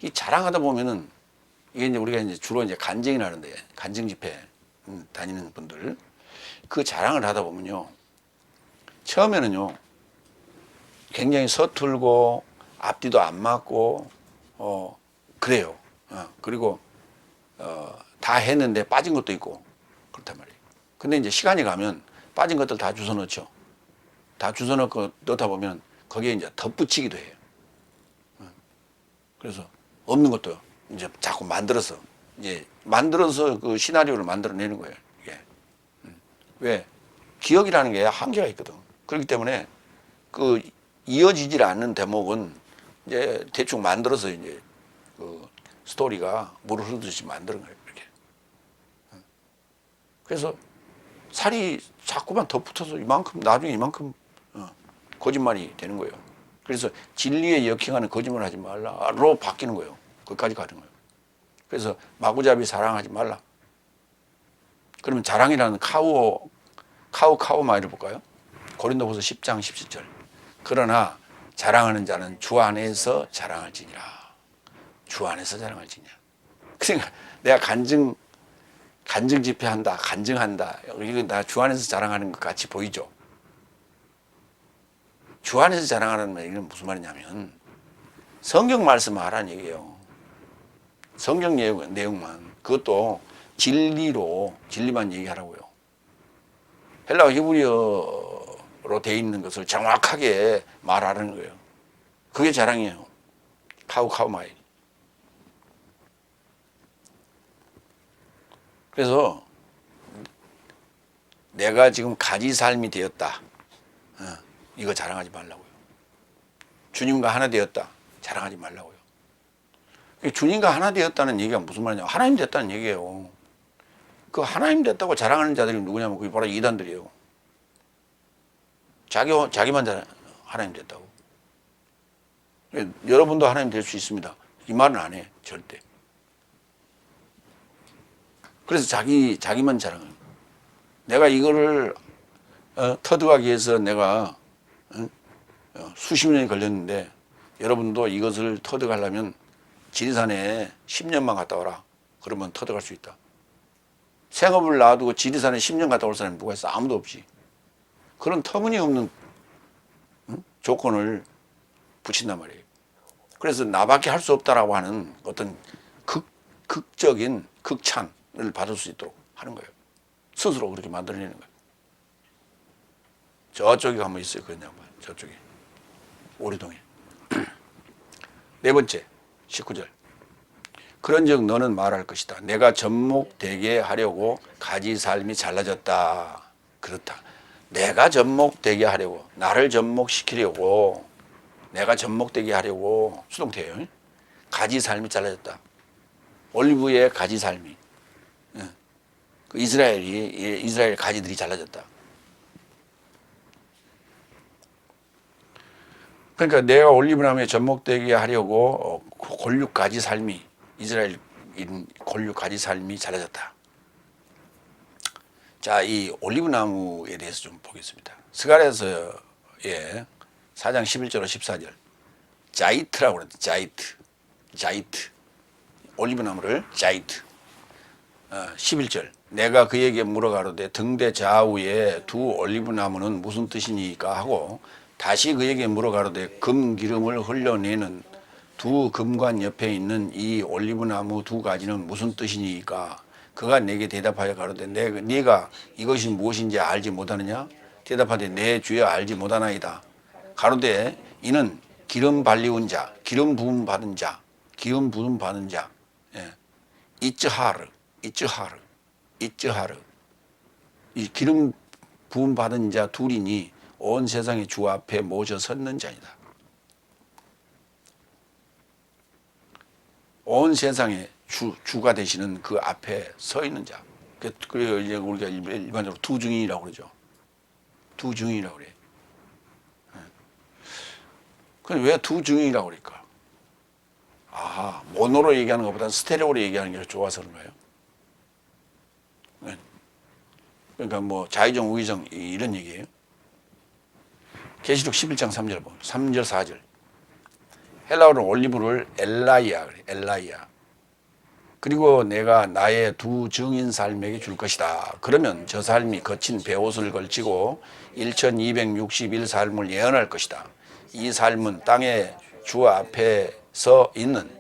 이 자랑하다 보면은 이게 이제 우리가 이제 주로 이제 간증이 나는데, 간증 집회 다니는 분들, 그 자랑을 하다 보면요, 처음에는요 굉장히 서툴고 앞뒤도 안 맞고 그래요. 그리고 다 했는데 빠진 것도 있고 그렇단 말이에요. 근데 이제 시간이 가면 빠진 것들 다 주워 넣죠. 다 주워 넣고 넣다 보면 거기에 이제 덧붙이기도 해요. 그래서 없는 것도 이제 자꾸 만들어서 그 시나리오를 만들어내는 거예요. 이게. 왜? 기억이라는 게 한계가 있거든. 그렇기 때문에 그 이어지질 않는 대목은 이제 대충 만들어서 이제 그 스토리가 물을 흐르듯이 만드는 거예요. 이렇게. 그래서 살이 자꾸만 더 붙어서 나중에 이만큼 거짓말이 되는 거예요. 그래서 진리에 역행하는 거짓말 하지 말라로 바뀌는 거예요. 거기까지 가는 거예요. 그래서 마구잡이 사랑하지 말라. 그러면 자랑이라는 카우 말을 볼까요? 고린도후서 10장 17절. 그러나 자랑하는 자는 주 안에서 자랑할지니라. 주 안에서 자랑할지니라. 그러니까 내가 간증 집회한다, 간증한다. 이거 나 주 안에서 자랑하는 것 같이 보이죠? 주 안에서 자랑하는 말, 이건 무슨 말이냐면 성경 말씀 하라는 얘기예요. 성경 내용만. 그것도 진리만 얘기하라고요. 헬라어 히브리어로 되어 있는 것을 정확하게 말하는 거예요. 그게 자랑이에요. 카우마이. 그래서 내가 지금 가지 삶이 되었다. 이거 자랑하지 말라고요. 주님과 하나 되었다. 자랑하지 말라고요. 주님과 하나 되었다는 얘기가 무슨 말이냐? 하나님 됐다는 얘기예요. 그 하나님 됐다고 자랑하는 자들이 누구냐면 그게 바로 이단들이에요. 자기만 하나님 됐다고. 여러분도 하나님 될 수 있습니다. 이 말은 안 해, 절대. 그래서 자기만 자랑해요. 내가 이거를 터득하기 위해서 내가 수십 년이 걸렸는데 여러분도 이것을 터득하려면 지리산에 10년만 갔다 와라. 그러면 터득할 수 있다. 생업을 놔두고 지리산에 10년 갔다 올 사람이 누가 있어? 아무도 없지. 그런 터무니없는 조건을 붙인단 말이에요. 그래서 나밖에 할 수 없다라고 하는 어떤 극적인 극찬을 받을 수 있도록 하는 거예요. 스스로 그렇게 만들어내는 거예요. 저쪽에 가면 있어요. 그런 양반. 저쪽에. 오리동에. 네 번째, 19절. 그런즉 너는 말할 것이다. 내가 접목되게 하려고 가지 삶이 잘라졌다. 그렇다. 내가 접목되게 하려고, 나를 접목시키려고, 내가 접목되게 하려고, 수동태예요. 가지 삶이 잘라졌다. 올리브의 가지 삶이. 그 이스라엘 가지들이 잘라졌다. 그러니까 내가 올리브나무에 접목되게 하려고 골육 가지 삶이, 이스라엘 골육 가지 삶이 잘라졌다. 자, 이 올리브나무에 대해서 좀 보겠습니다. 스가랴서의 4장 11절로 14절. 자이트라고 그러는데, 자이트. 올리브나무를 자이트. 11절. 내가 그에게 물어가로되 등대 좌우에 두 올리브나무는 무슨 뜻이니까 하고 다시 그에게 물어가로되 금 기름을 흘려내는 두 금관 옆에 있는 이 올리브나무 두 가지는 무슨 뜻이니까 그가 내게 대답하여 가로되 네가 이것이 무엇인지 알지 못하느냐? 대답하되 내 주여 알지 못하나이다. 가로되 이는 기름 발리운 자, 기름 부음 받은 자, 이츠하르. 이 기름 부음 받은 자 둘이니 온 세상의 주 앞에 모셔 섰는 자이다. 온 세상의 주가 되시는 그 앞에 서 있는 자. 그래서 이제 우리가 일반적으로 두 증인이라고 그러죠. 두 증인이라고 그래. 그럼 왜 두 증인이라고 그럴까? 모노로 얘기하는 것보다는 스테레오로 얘기하는 게 좋아서 그런가요? 그러니까 뭐 자의정, 우의정 이런 얘기예요. 계시록 11장 3절 보면 3절 4절. 헬라어로 올리브를 엘라이아 그래. 엘라이아. 그리고 내가 나의 두 증인 삶에게 줄 것이다. 그러면 저 삶이 거친 베옷을 걸치고 1261 삶을 예언할 것이다. 이 삶은 땅의 주 앞에 서 있는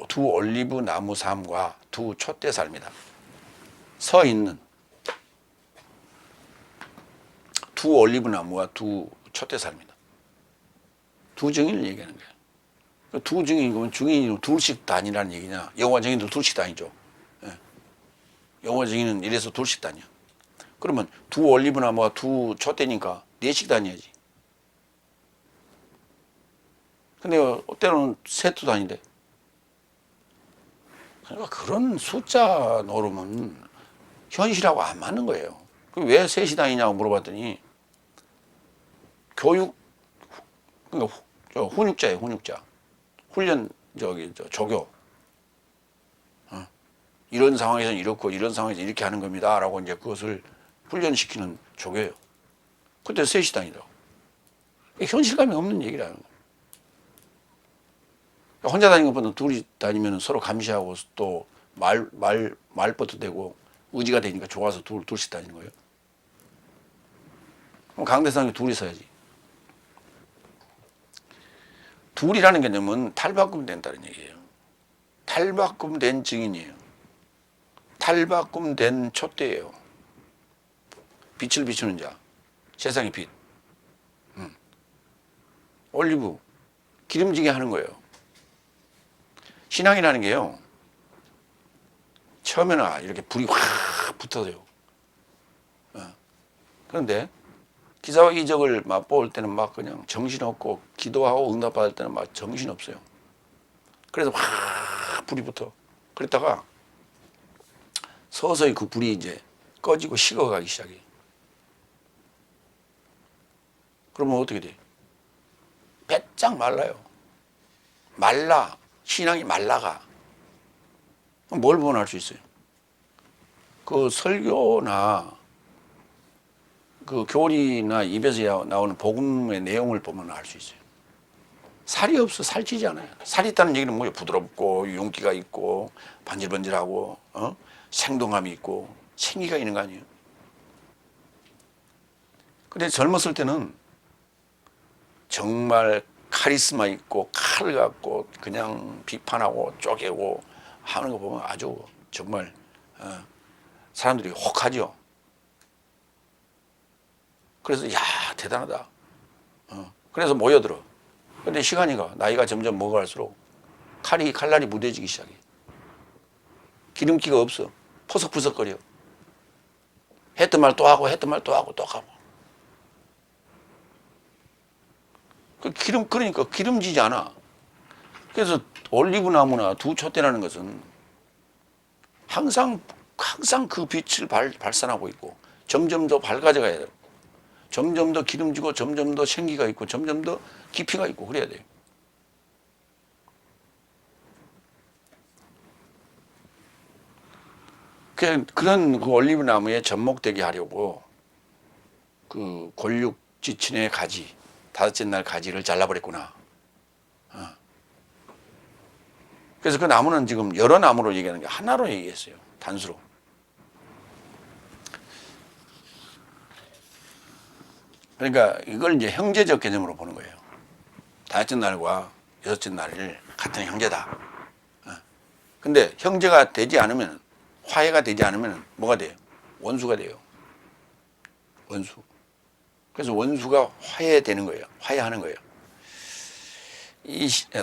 두 올리브 나무 삶과 두 촛대 삶이다. 서 있는 두 올리브 나무와 두 촛대 삶이다. 두 증인을 얘기하는 거야. 두 증인이면 증인이 둘씩 다니라는 얘기냐? 여호와 증인도 둘씩 다니죠. 여호와 증인은 이래서 둘씩 다녀. 그러면 두 올리브 나무와 두 촛대니까 넷씩 다녀야지. 근데 때로는 셋도 다닌대. 그러니까 그런 숫자 노름은 현실하고 안 맞는 거예요. 왜 셋이 다니냐고 물어봤더니 교육, 그러니까 훈육자예요, 훈육자. 훈련, 조교. 이런 상황에서는 이렇고 이런 상황에서 이렇게 하는 겁니다. 라고 이제 그것을 훈련시키는 조교예요. 그때 셋이 다니더라고. 현실감이 없는 얘기라는 거예요. 혼자 다니는 것보다 둘이 다니면 서로 감시하고 또 말벗도 되고 의지가 되니까 좋아서 둘씩 다니는 거예요. 그럼 강대상에 둘이 서야지. 둘이라는 개념은 탈바꿈 된다는 얘기예요. 탈바꿈 된 증인이에요. 탈바꿈 된 촛대예요. 빛을 비추는 자, 세상의 빛. 올리브, 기름지게 하는 거예요. 신앙이라는 게요, 처음에는 이렇게 불이 확 붙어요. 그런데 기사와 이적을 맛볼 때는 막 그냥 정신없고, 기도하고 응답받을 때는 막 정신없어요. 그래서 확 불이 붙어. 그랬다가 서서히 그 불이 이제 꺼지고 식어가기 시작해. 그러면 어떻게 돼? 배짱 말라요. 말라. 신앙이 말라가. 뭘 보면 알 수 있어요? 그 설교나 그 교리나 입에서 나오는 복음의 내용을 보면 알 수 있어요. 살이 없어. 살찌지 않아요. 살이 있다는 얘기는 뭐예요? 부드럽고 윤기가 있고 반질반질하고 생동감이 있고 생기가 있는 거 아니에요? 근데 젊었을 때는 정말 카리스마 있고 칼 갖고 그냥 비판하고 쪼개고 하는 거 보면 아주 정말 사람들이 혹하죠. 그래서 야 대단하다. 그래서 모여들어. 근데 나이가 점점 먹어갈수록 칼날이 무뎌지기 시작해. 기름기가 없어. 포석포석거려. 했던 말 또 하고 했던 말 또 하고 또 하고. 그러니까 기름지지 않아. 그래서 올리브 나무나 두 촛대라는 것은 항상 그 빛을 발산하고 있고 점점 더 밝아져가야 돼요. 점점 더 기름지고 점점 더 생기가 있고 점점 더 깊이가 있고 그래야 돼요. 그런 그 올리브 나무에 접목되게 하려고 그 골육지친의 가지, 다섯째 날 가지를 잘라버렸구나. 그래서 그 나무는 지금 여러 나무로 얘기하는 게 하나로 얘기했어요. 단수로. 그러니까 이걸 이제 형제적 개념으로 보는 거예요. 다섯째 날과 여섯째 날을 같은 형제다. 근데 형제가 되지 않으면, 화해가 되지 않으면 뭐가 돼요? 원수가 돼요. 원수. 그래서 원수가 화해되는 거예요. 화해하는 거예요.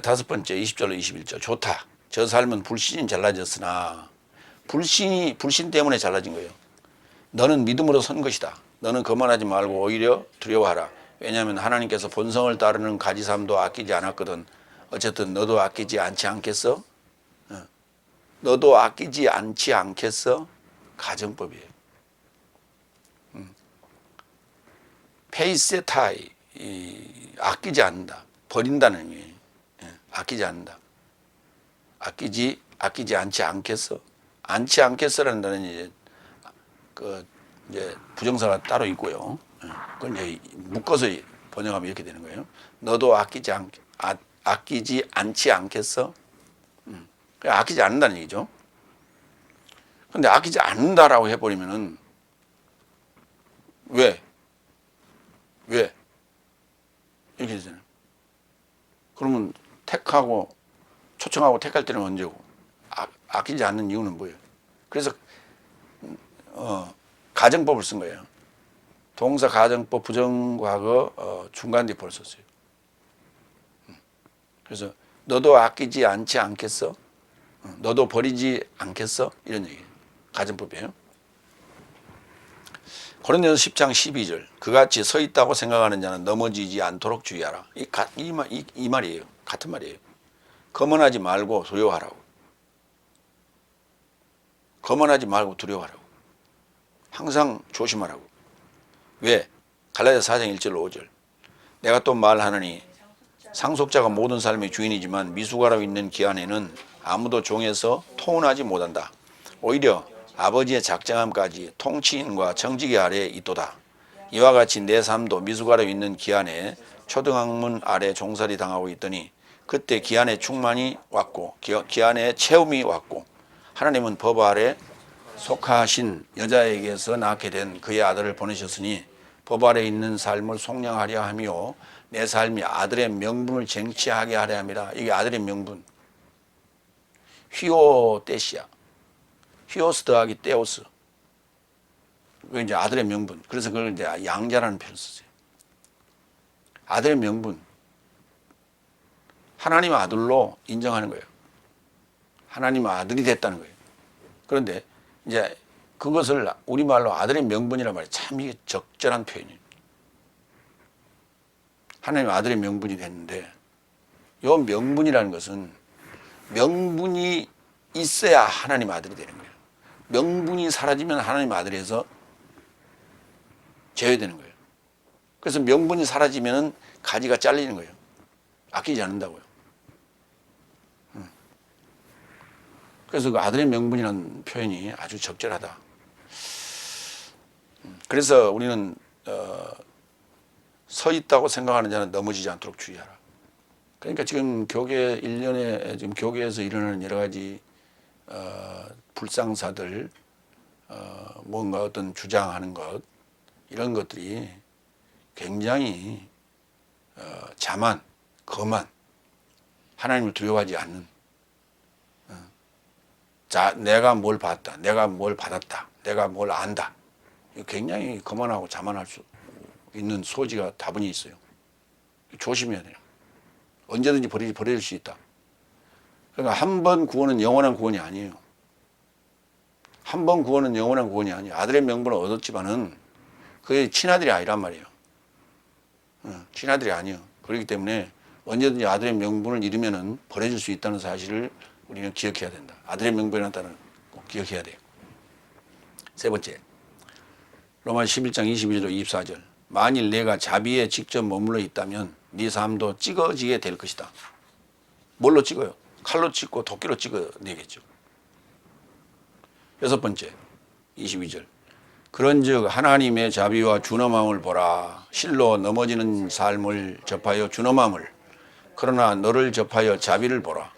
다섯 번째 20절로 21절 좋다. 저 삶은 불신이 잘라졌으나 불신 때문에 잘라진 거예요. 너는 믿음으로 선 것이다. 너는 거만하지 말고 오히려 두려워하라. 왜냐하면 하나님께서 본성을 따르는 가지삼도 아끼지 않았거든. 어쨌든 너도 아끼지 않지 않겠어? 너도 아끼지 않지 않겠어? 가정법이에요. 페이세타이, 아끼지 않는다. 버린다는 의미예요. 아끼지 않는다. 아끼지 않지 않겠어? 않지 않겠어라는 단어는 이제 부정사가 따로 있고요. 그걸 이제 묶어서 번역하면 이렇게 되는 거예요. 너도 아끼지 않지 않겠어? 아끼지 않는다는 얘기죠. 근데 아끼지 않는다라고 해버리면은 왜? 이렇게 되잖아요. 그러면 초청하고 택할 때는 언제고? 아끼지 않는 이유는 뭐예요? 그래서 가정법을 쓴 거예요. 동사 가정법 부정과거 중간대법을 썼어요. 그래서 너도 아끼지 않지 않겠어? 너도 버리지 않겠어? 이런 얘기예요. 가정법이에요. 고린도전서 10장 12절 그같이 서 있다고 생각하는 자는 넘어지지 않도록 주의하라. 이 말이에요. 같은 말이에요. 거만하지 말고 두려워하라고. 거만하지 말고 두려워하라고. 항상 조심하라고. 왜? 갈라디아 4장 1절 5절. 내가 또 말하노니 상속자가 모든 삶의 주인이지만 미숙아로 있는 기한에는 아무도 종에서 통운하지 못한다. 오히려 아버지의 작정함까지 통치인과 청지기 아래에 있도다. 이와 같이 내 삶도 미숙아로 있는 기한에 초등학문 아래 종살이 당하고 있더니 그때 기한의 충만이 왔고 기한의 체험이 왔고 하나님은 법 아래 속하신 여자에게서 낳게 된 그의 아들을 보내셨으니 법 아래 있는 삶을 속량하려 하며 내 삶이 아들의 명분을 쟁취하게 하려 함이라. 이게 아들의 명분. 휘오떼시야. 휘오스 더하기 떼오스. 그게 이제 아들의 명분. 그래서 그걸 이제 양자라는 표현을 쓰세요. 아들의 명분. 하나님 아들로 인정하는 거예요. 하나님 아들이 됐다는 거예요. 그런데 이제 그것을 우리말로 아들의 명분이란 말이에요. 참 이게 적절한 표현이에요. 하나님 아들의 명분이 됐는데 이 명분이라는 것은 명분이 있어야 하나님 아들이 되는 거예요. 명분이 사라지면 하나님 아들에서 제외되는 거예요. 그래서 명분이 사라지면 가지가 잘리는 거예요. 아끼지 않는다고요. 그래서 그 아들의 명분이라는 표현이 아주 적절하다. 그래서 우리는 서 있다고 생각하는 자는 넘어지지 않도록 주의하라. 그러니까 지금 교계 일련의 지금 교계에서 일어나는 여러 가지 불상사들, 뭔가 어떤 주장하는 것 이런 것들이 굉장히 자만, 거만, 하나님을 두려워하지 않는. 자, 내가 뭘 봤다, 내가 뭘 받았다, 내가 뭘 안다. 굉장히 거만하고 자만할 수 있는 소지가 다분히 있어요. 조심해야 돼요. 언제든지 버릴 수 있다. 그러니까 한 번 구원은 영원한 구원이 아니에요. 한 번 구원은 영원한 구원이 아니에요. 아들의 명분을 얻었지만은 그의 친아들이 아니란 말이에요. 친아들이 아니에요. 그렇기 때문에 언제든지 아들의 명분을 잃으면은 버려질 수 있다는 사실을 우리는 기억해야 된다. 아들의 명분이라는 단어를 꼭 기억해야 돼요. 세 번째, 로마 11장 22절 24절. 만일 내가 자비에 직접 머물러 있다면 네 삶도 찍어지게 될 것이다. 뭘로 찍어요? 칼로 찍고 도끼로 찍어내겠죠. 여섯 번째, 22절. 그런즉 하나님의 자비와 준엄함을 보라. 실로 넘어지는 삶을 접하여 준엄함을, 그러나 너를 접하여 자비를 보라.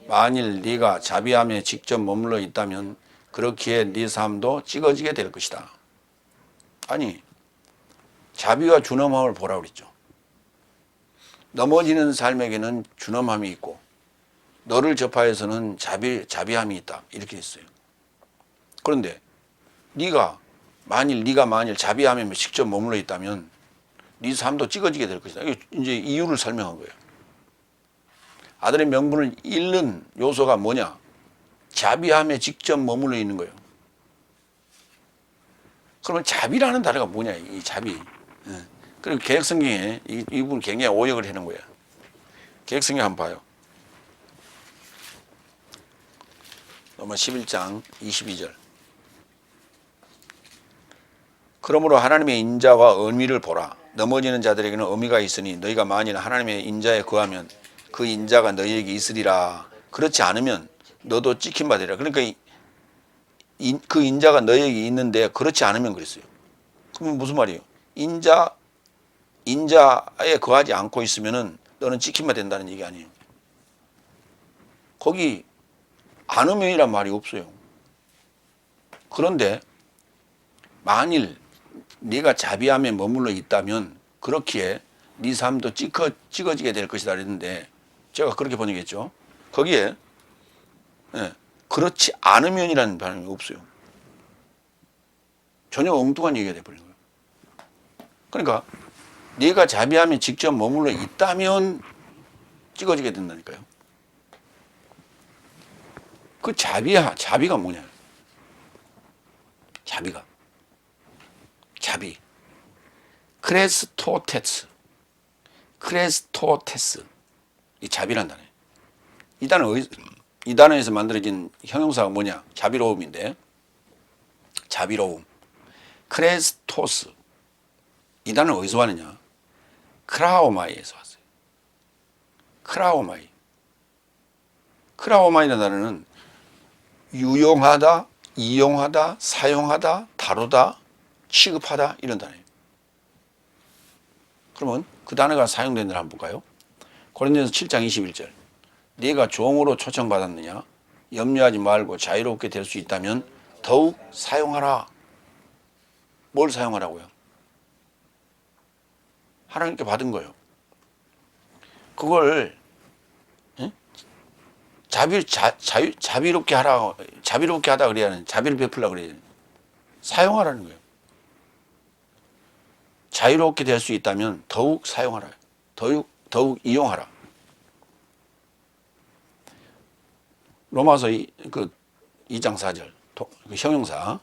만일 네가 자비함에 직접 머물러 있다면 그렇기에 네 삶도 찍어지게 될 것이다. 아니, 자비와 준엄함을 보라 그랬죠. 넘어지는 삶에게는 준엄함이 있고 너를 접하여서는 자비함이 있다. 이렇게 했어요. 그런데 네가 만일 자비함에 직접 머물러 있다면 네 삶도 찍어지게 될 것이다. 이제 이유를 설명한 거예요. 아들의 명분을 잃는 요소가 뭐냐? 자비함에 직접 머물러 있는 거예요. 그러면 자비라는 단어가 뭐냐? 이 자비. 그리고 개혁성경에 이 부분 굉장히 오역을 해놓은 거예요. 개혁성경 한번 봐요. 로마 11장 22절. 그러므로 하나님의 인자와 의미를 보라. 넘어지는 자들에게는 의미가 있으니 너희가 만일 하나님의 인자에 거하면 그 인자가 너희에게 있으리라. 그렇지 않으면 너도 찍힌 바 되리라. 그러니까 그 인자가 너희에게 있는데 그렇지 않으면 그랬어요. 그러면 무슨 말이에요? 인자에 거하지 않고 있으면은 너는 찍힌 바 된다는 얘기 아니에요. 거기 않으면이란 말이 없어요. 그런데 만일 네가 자비함에 머물러 있다면 그렇기에 네 삶도 찍어지게 될 것이다 그랬는데 제가 그렇게 번역했죠. 거기에 그렇지 않으면이라는 반응이 없어요. 전혀 엉뚱한 얘기가 돼버린 거예요. 그러니까 네가 자비함에 직접 머물러 있다면 찍어지게 된다니까요. 그 자비가 뭐냐? 자비. 크레스토테스. 이 자비란 단어예요. 이 단어에서 만들어진 형용사가 뭐냐? 자비로움인데, 자비로움. 크레스토스. 이 단어는 어디서 왔느냐? 크라오마이에서 왔어요. 크라오마이. 크라오마이라는 단어는 유용하다, 이용하다, 사용하다, 다루다, 취급하다 이런 단어예요. 그러면 그 단어가 사용된 데를 한번 볼까요? 고린도전서 7장 21절. 네가 종으로 초청받았느냐? 염려하지 말고 자유롭게 될 수 있다면 더욱 사용하라. 뭘 사용하라고요? 하나님께 받은 거예요. 그걸 자비롭게 하라, 자비롭게 하다 그래야 하는, 자비를 베풀라 그래야 하는, 사용하라는 거예요. 자유롭게 될 수 있다면 더욱 사용하라. 더욱 이용하라. 로마서 2장 4절 그 형용사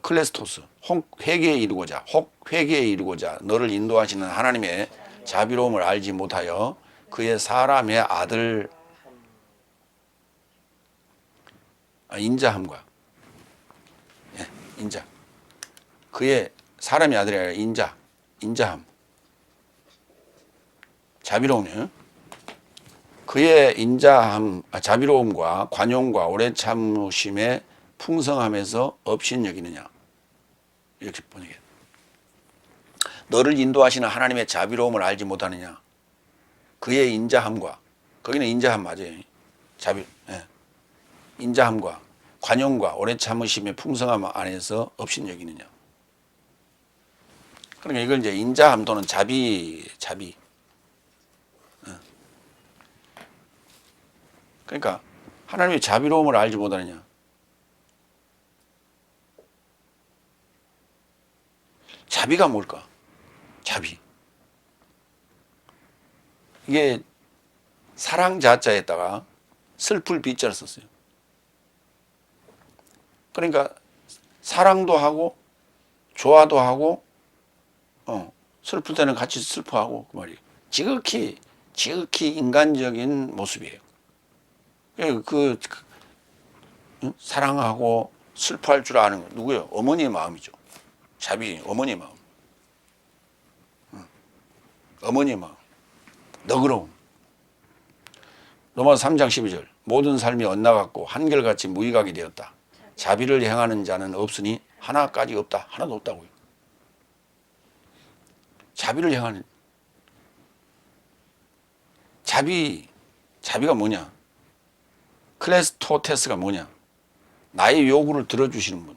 클레스토스 회개에 이루고자 너를 인도하시는 하나님의 자비로움을 알지 못하여 그의 사람의 아들 인자함과 인자 그의 사람의 아들이 아니라 인자함 자비로움이요. 그의 자비로움과 관용과 오래 참으심의 풍성함에서 업신여기느냐 이렇게 번역해요. 너를 인도하시는 하나님의 자비로움을 알지 못하느냐. 그의 인자함과 거기는 인자함 맞아요. 인자함과 관용과 오래 참으심의 풍성함 안에서 업신여기느냐. 그러니까 이걸 이제 인자함 또는 자비. 그러니까 하나님의 자비로움을 알지 못하느냐. 자비가 뭘까? 자비. 이게 사랑 자자에다가 슬플 비자를 썼어요. 그러니까 사랑도 하고 좋아도 하고 슬플 때는 같이 슬퍼하고 그 말이에요. 지극히 인간적인 모습이에요. 사랑하고 슬퍼할 줄 아는 거 누구예요? 어머니의 마음이죠. 자비, 어머니의 마음. 어머니의 마음. 너그러움. 로마서 3장 12절. 모든 삶이 엇나갔고 한결같이 무의각이 되었다. 자비를 행하는 자는 없으니 하나까지 없다. 하나도 없다고요. 자비를 행하는 자비가 뭐냐? 클레스토테스가 뭐냐? 나의 요구를 들어주시는 분.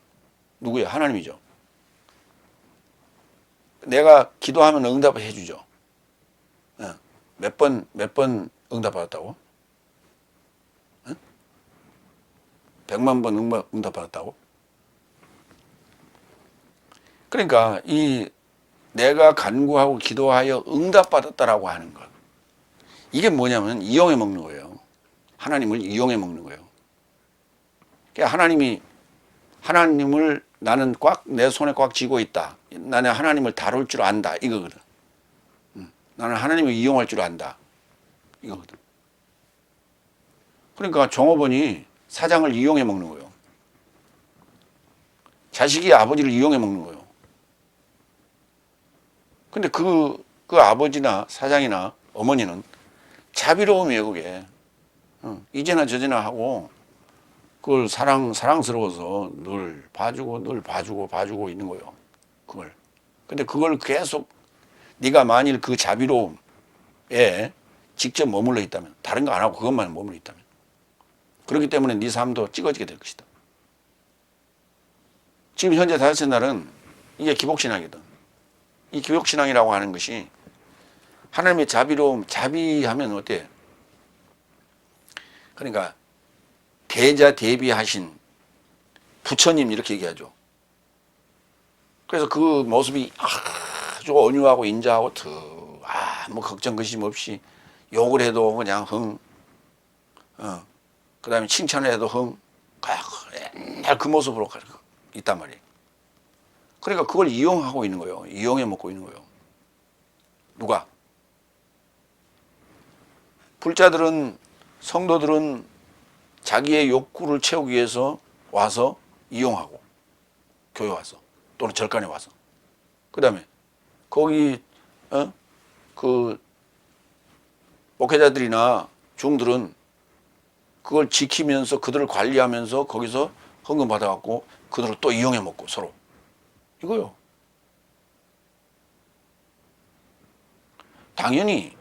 누구예요? 하나님이죠. 내가 기도하면 응답을 해주죠. 몇 번 응답받았다고? 100만 번 응답받았다고? 그러니까 내가 간구하고 기도하여 응답받았다라고 하는 것. 이게 뭐냐면 이용해 먹는 거예요. 하나님을 이용해 먹는 거예요. 그러니까 하나님을 나는 내 손에 꽉 쥐고 있다. 나는 하나님을 다룰 줄 안다. 이거거든. 나는 하나님을 이용할 줄 안다. 이거거든. 그러니까 종업원이 사장을 이용해 먹는 거예요. 자식이 아버지를 이용해 먹는 거예요. 근데 그 아버지나 사장이나 어머니는 자비로움이에요, 그게. 이제나 저제나 하고 그걸 사랑스러워서 늘 봐주고 있는 거예요. 그걸. 근데 그걸 계속 네가 만일 그 자비로움에 직접 머물러 있다면, 다른 거 안 하고 그것만 머물러 있다면, 그렇기 때문에 네 삶도 찌그러지게 될 것이다. 지금 현재 다섯째 날은 이게 기복신앙이거든. 이 기복신앙이라고 하는 것이 하나님의 자비로움, 자비하면 어때? 그러니까 대자 대비하신 부처님 이렇게 얘기하죠. 그래서 그 모습이 아주 온유하고 인자하고 뭐 걱정 근심 없이 욕을 해도 그냥 그 다음에 칭찬을 해도 맨날 그 모습으로 있단 말이에요. 그러니까 그걸 이용하고 있는 거예요. 이용해 먹고 있는 거예요. 누가? 성도들은 자기의 욕구를 채우기 위해서 와서 이용하고 교회 와서 또는 절간에 와서. 그다음에 거기 그 목회자들이나 중들은 그걸 지키면서 그들을 관리하면서 거기서 헌금 받아갖고 그들을 또 이용해 먹고 서로 이거요. 당연히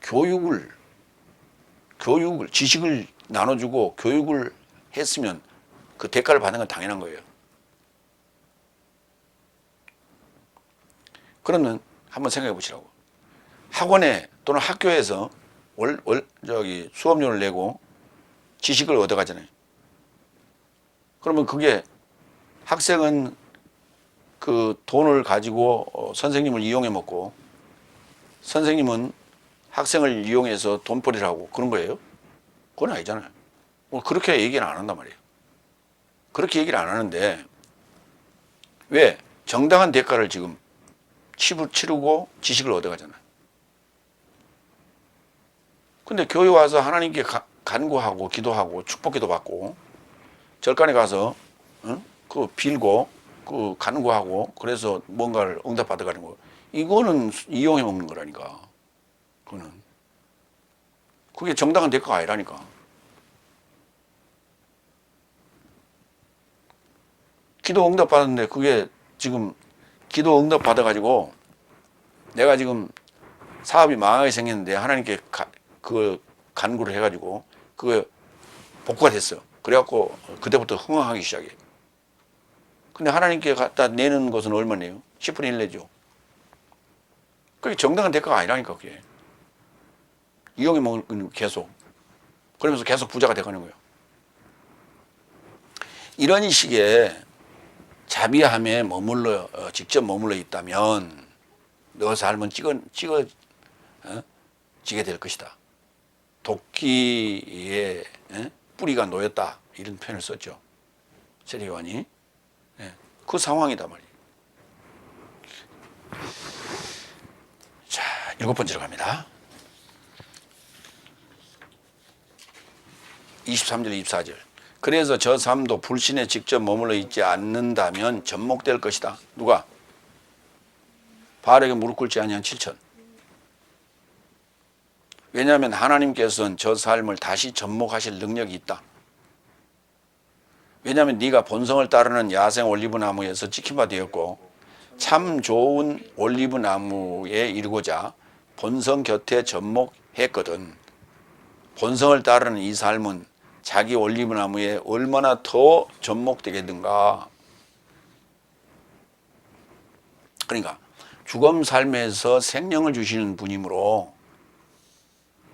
교육을 지식을 나눠주고 교육을 했으면 그 대가를 받는 건 당연한 거예요. 그러면 한번 생각해 보시라고. 학원에 또는 학교에서 수업료를 내고 지식을 얻어가잖아요. 그러면 그게 학생은 그 돈을 가지고 선생님을 이용해 먹고 선생님은 학생을 이용해서 돈벌이를 하고 그런 거예요? 그건 아니잖아요. 그렇게 얘기는 안 한단 말이에요. 그렇게 얘기를 안 하는데 왜? 정당한 대가를 지금 치르고 지식을 얻어가잖아요. 근데 교회 와서 하나님께 간구하고 기도하고 축복기도 받고 절간에 가서 그 빌고 그 간구하고 그래서 뭔가를 응답 받아가는 거 이거는 이용해 먹는 거라니까. 그게 정당한 대가가 아니라니까. 기도 응답 받았는데 그게 지금 기도 응답 받아가지고 내가 지금 사업이 망하게 생겼는데 하나님께 그 간구를 해가지고 그게 복구가 됐어. 그래갖고 그때부터 흥황하기 시작해. 근데 하나님께 갖다 내는 것은 얼마네요? 10분의 1 내죠. 그게 정당한 대가가 아니라니까 그게. 이용해 먹는 계속. 그러면서 계속 부자가 돼가는 거예요. 이런 식의 자비함에 직접 머물러 있다면 너 삶은 찍어지게 될 것이다. 도끼에 뿌리가 놓였다. 이런 표현을 썼죠. 세례요한이. 그 상황이다 말이에요. 자, 7번째로 갑니다. 23절, 24절. 그래서 저 삶도 불신에 직접 머물러 있지 않는다면 접목될 것이다. 누가? 바알에게 무릎 꿇지 아니한 7천. 왜냐하면 하나님께서는 저 삶을 다시 접목하실 능력이 있다. 왜냐하면 네가 본성을 따르는 야생 올리브 나무에서 찍힌 바 되었고 참 좋은 올리브 나무에 이르고자 본성 곁에 접목했거든. 본성을 따르는 이 삶은 자기 올리브 나무에 얼마나 더 접목되겠는가. 그러니까 죽음 삶에서 생명을 주시는 분이므로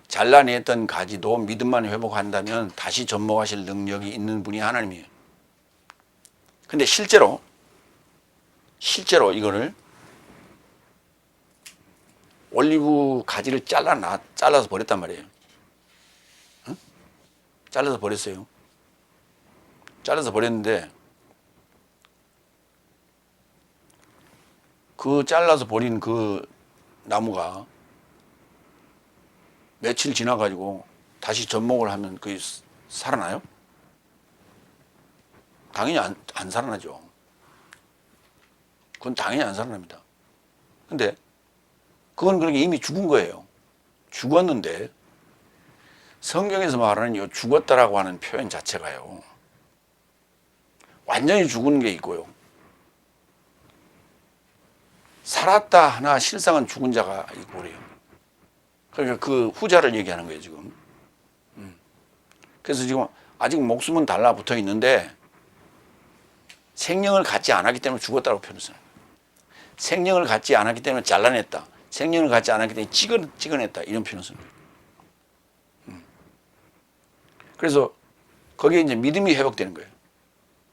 잘라냈던 가지도 믿음만 회복한다면 다시 접목하실 능력이 있는 분이 하나님이에요. 근데 실제로 이거를 올리브 가지를 잘라서 버렸단 말이에요. 응? 잘라서 버렸어요. 잘라서 버렸는데 그 잘라서 버린 그 나무가 며칠 지나가지고 다시 접목을 하면 그게 살아나요? 당연히 안 살아나죠. 그건 당연히 안 살아납니다. 근데 그건 그렇게 이미 죽은 거예요. 죽었는데 성경에서 말하는 이 죽었다라고 하는 표현 자체가요. 완전히 죽은 게 있고요. 살았다 하나 실상은 죽은 자가 있고 그래요. 그러니까 그 후자를 얘기하는 거예요, 지금. 그래서 지금 아직 목숨은 달라붙어 있는데 생명을 갖지 않았기 때문에 죽었다고 표현했어요. 생명을 갖지 않았기 때문에 잘라냈다. 생명을 갖지 않았기 때문에 찍어냈다. 이런 표현을 씁니다. 그래서 거기에 이제 믿음이 회복되는 거예요.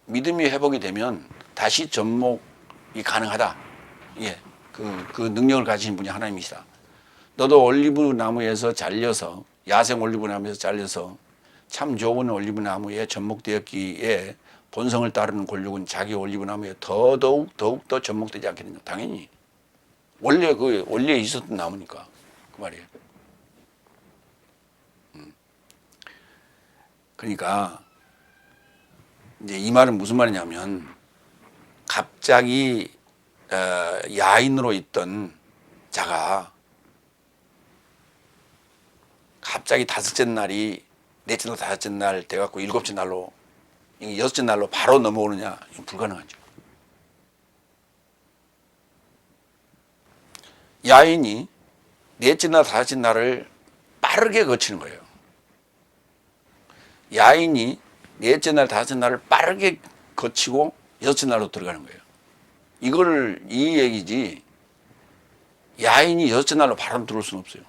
믿음이 회복이 되면 다시 접목이 가능하다. 예, 그 능력을 가지신 분이 하나님이시다. 너도 올리브 나무에서 잘려서 야생 올리브 나무에서 잘려서 참 좋은 올리브 나무에 접목되었기에 본성을 따르는 권력은 자기 올리브 나무에 더욱 더 접목되지 않겠느냐. 당연히 원래 있었던 나무니까 그 말이에요. 그러니까 이제 이 말은 무슨 말이냐면 갑자기 야인으로 있던 자가 갑자기 다섯째 날이 넷째 날 다섯째 날 돼갖고 일곱째 날로 여섯째 날로 바로 넘어오느냐? 이건 불가능하죠. 야인이 넷째 날 다섯째 날을 빠르게 거치는 거예요. 야인이 넷째 날 다섯째 날을 빠르게 거치고 여섯째 날로 들어가는 거예요. 이거를 이 얘기지 야인이 여섯째 날로 바로 들어올 수는 없어요.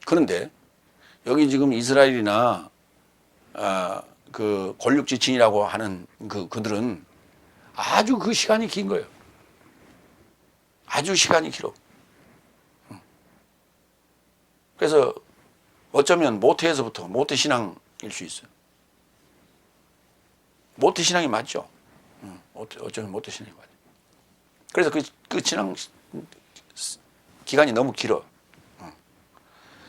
그런데 여기 지금 이스라엘이나 그 권력지층이라고 하는 그들은 아주 그 시간이 긴 거예요. 아주 시간이 길어. 그래서 어쩌면 모태에서부터 모태신앙일 수 있어요. 모태신앙이 맞죠. 어쩌면 모태신앙이 맞아요. 그래서 그 신앙 기간이 너무 길어.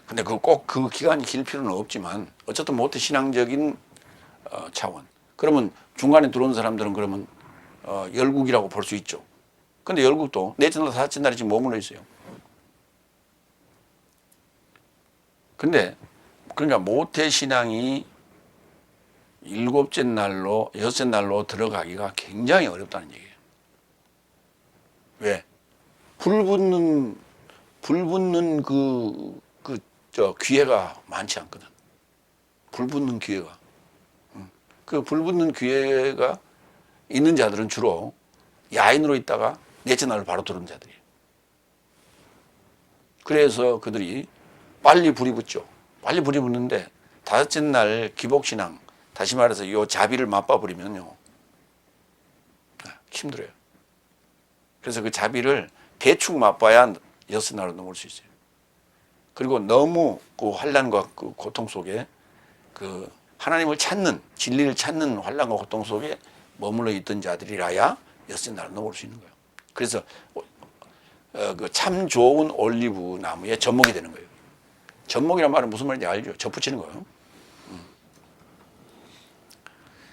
근데 꼭 그 기간이 길 필요는 없지만 어쨌든 모태신앙적인 차원. 그러면 중간에 들어온 사람들은 그러면 열국이라고 볼 수 있죠. 근데 열국도 넷째 날 다섯째 날이 지금 머물러 있어요. 근데 그러니까 모태신앙이 일곱째 날로 여섯째 날로 들어가기가 굉장히 어렵다는 얘기예요. 왜? 불 붙는 기회가 많지 않거든. 불 붙는 기회가. 그 불 붙는 기회가 있는 자들은 주로 야인으로 있다가 넷째 날로 바로 들어오는 자들이에요. 그래서 그들이 빨리 불이 붙죠. 빨리 불이 붙는데 다섯째 날 기복신앙, 다시 말해서 이 자비를 맛봐버리면요 힘들어요. 그래서 그 자비를 대충 맛봐야 여섯 날로 넘을 수 있어요. 그리고 너무 그 환난과 그 고통 속에 그 하나님을 찾는 진리를 찾는 환난과 고통 속에 머물러 있던 자들이라야 여섯 날로 넘을 수 있는 거예요. 그래서 그 참 좋은 올리브 나무의 젖목이 되는 거예요. 젖목이란 말은 무슨 말인지 알죠? 젖붙이는 거예요.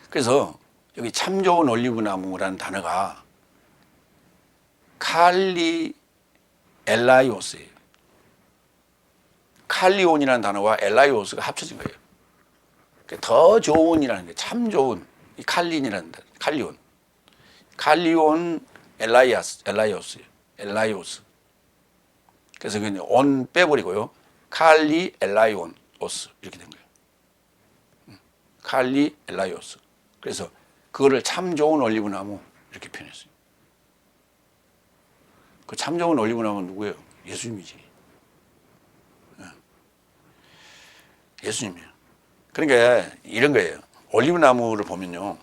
그래서 여기 참 좋은 올리브 나무라는 단어가 칼리 엘라이오스예요. 칼리온이라는 단어와 엘라이오스가 합쳐진 거예요. 더 좋은이라는 게 참 좋은 이 칼린이라는 단어, 칼리온. 칼리온 엘라이오스. 그래서 그냥 온 빼버리고요. 칼리 엘라이온 오스 이렇게 된 거예요. 칼리 엘라이오스. 그래서 그거를 참 좋은 올리브 나무 이렇게 표현했어요. 그 참 좋은 올리브 나무는 누구예요? 예수님이지. 예수님이에요. 그러니까 이런 거예요. 올리브 나무를 보면요.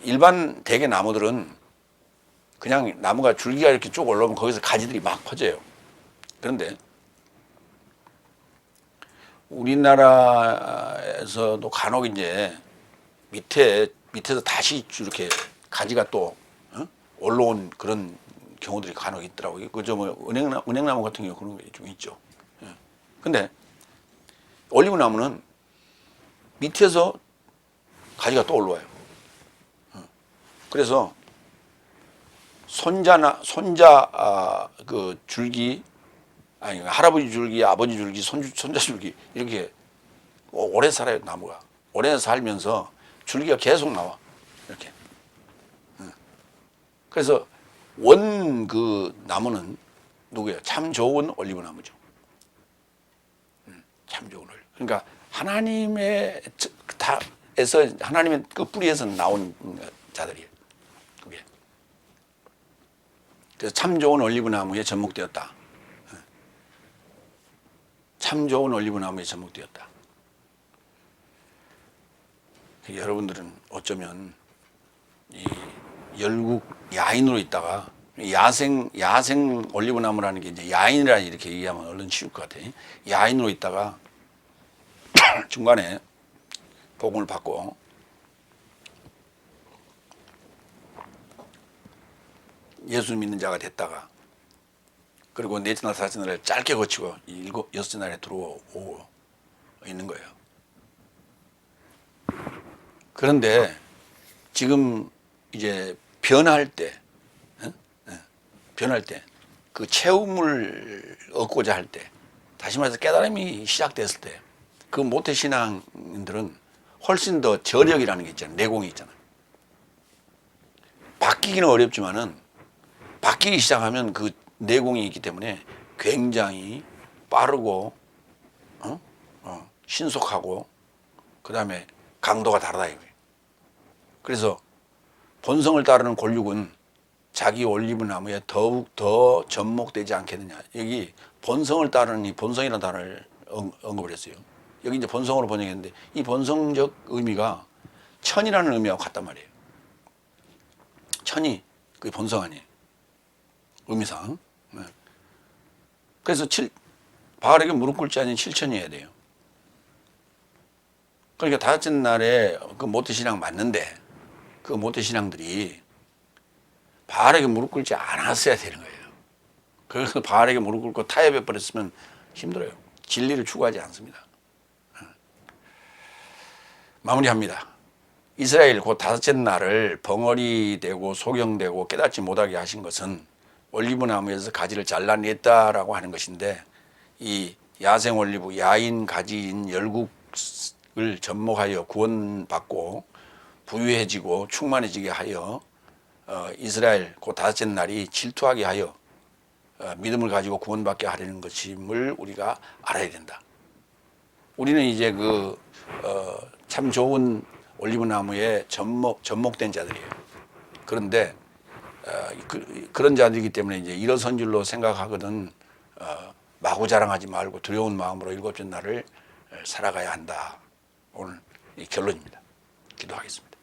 일반 대개 나무들은 그냥 나무가 줄기가 이렇게 쭉 올라오면 거기서 가지들이 막 퍼져요. 그런데 우리나라에서도 간혹 이제 밑에서 다시 이렇게 가지가 또 올라온 그런 경우들이 간혹 있더라고요. 그저 뭐 은행나무 같은 경우 그런 게 좀 있죠. 근데 올리브 나무는 밑에서 가지가 또 올라와요. 그래서 손자 그 줄기 아니 할아버지 줄기, 아버지 줄기, 손자 줄기 이렇게 오래 살아요. 나무가 오래 살면서 줄기가 계속 나와 이렇게. 그래서 원 그 나무는 누구예요? 참 좋은 올리브 나무죠. 참 좋은 올리브. 그러니까 하나님의 에서 하나님의 그 뿌리에서 나온 자들이에요. 그게. 그래서 참 좋은 올리브 나무에 접목되었다. 참 좋은 올리브 나무에 접목되었다. 여러분들은 어쩌면 이 열국 야인으로 있다가 야생 올리브 나무라는 게 이제 야인이라 이렇게 얘기하면 얼른 쉬울 것 같아요. 야인으로 있다가 중간에 복음을 받고 예수 믿는 자가 됐다가 그리고 넷째 날 다섯째 날을 짧게 거치고 여섯째 날에 들어오고 있는 거예요. 그런데 지금 이제 변할 때, 변할 때, 그 체험을 얻고자 할 때, 다시 말해서 깨달음이 시작됐을 때, 그 모태 신앙인들은 훨씬 더 저력이라는 게 있잖아요. 내공이 있잖아요. 바뀌기는 어렵지만은 바뀌기 시작하면 그 내공이 있기 때문에 굉장히 빠르고 신속하고 그 다음에 강도가 다르다 이거예요. 그래서 본성을 따르는 권력은 자기 올리브 나무에 더욱 더 접목되지 않겠느냐. 여기 본성을 따르는 이 본성이라는 단어를 언급을 했어요. 여기 이제 본성으로 번역했는데 이 본성적 의미가 천이라는 의미하고 같단 말이에요. 천이 그게 본성 아니에요. 의미상. 네. 그래서 바알에게 무릎 꿇지 않은 7천이어야 돼요. 그러니까 다섯째 날에 그 모태신앙 맞는데 그 모태신앙들이 바알에게 무릎 꿇지 않았어야 되는 거예요. 그래서 바알에게 무릎 꿇고 타협해 버렸으면 힘들어요. 진리를 추구하지 않습니다. 마무리합니다. 이스라엘 곧 다섯째 날을 벙어리 되고 소경되고 깨닫지 못하게 하신 것은 올리브 나무에서 가지를 잘라냈다라고 하는 것인데 이 야생 올리브 야인 가지인 열국을 접목하여 구원받고 부유해지고 충만해지게 하여 이스라엘 곧 다섯째 날이 질투하게 하여 믿음을 가지고 구원받게 하려는 것임을 우리가 알아야 된다. 우리는 이제 참 좋은 올리브 나무에 접목된 자들이에요. 그런데 그런 자들이기 때문에 이제 일어선 줄로 생각하거든 마구 자랑하지 말고 두려운 마음으로 일곱째 날을 살아가야 한다. 오늘 이 결론입니다. 기도하겠습니다.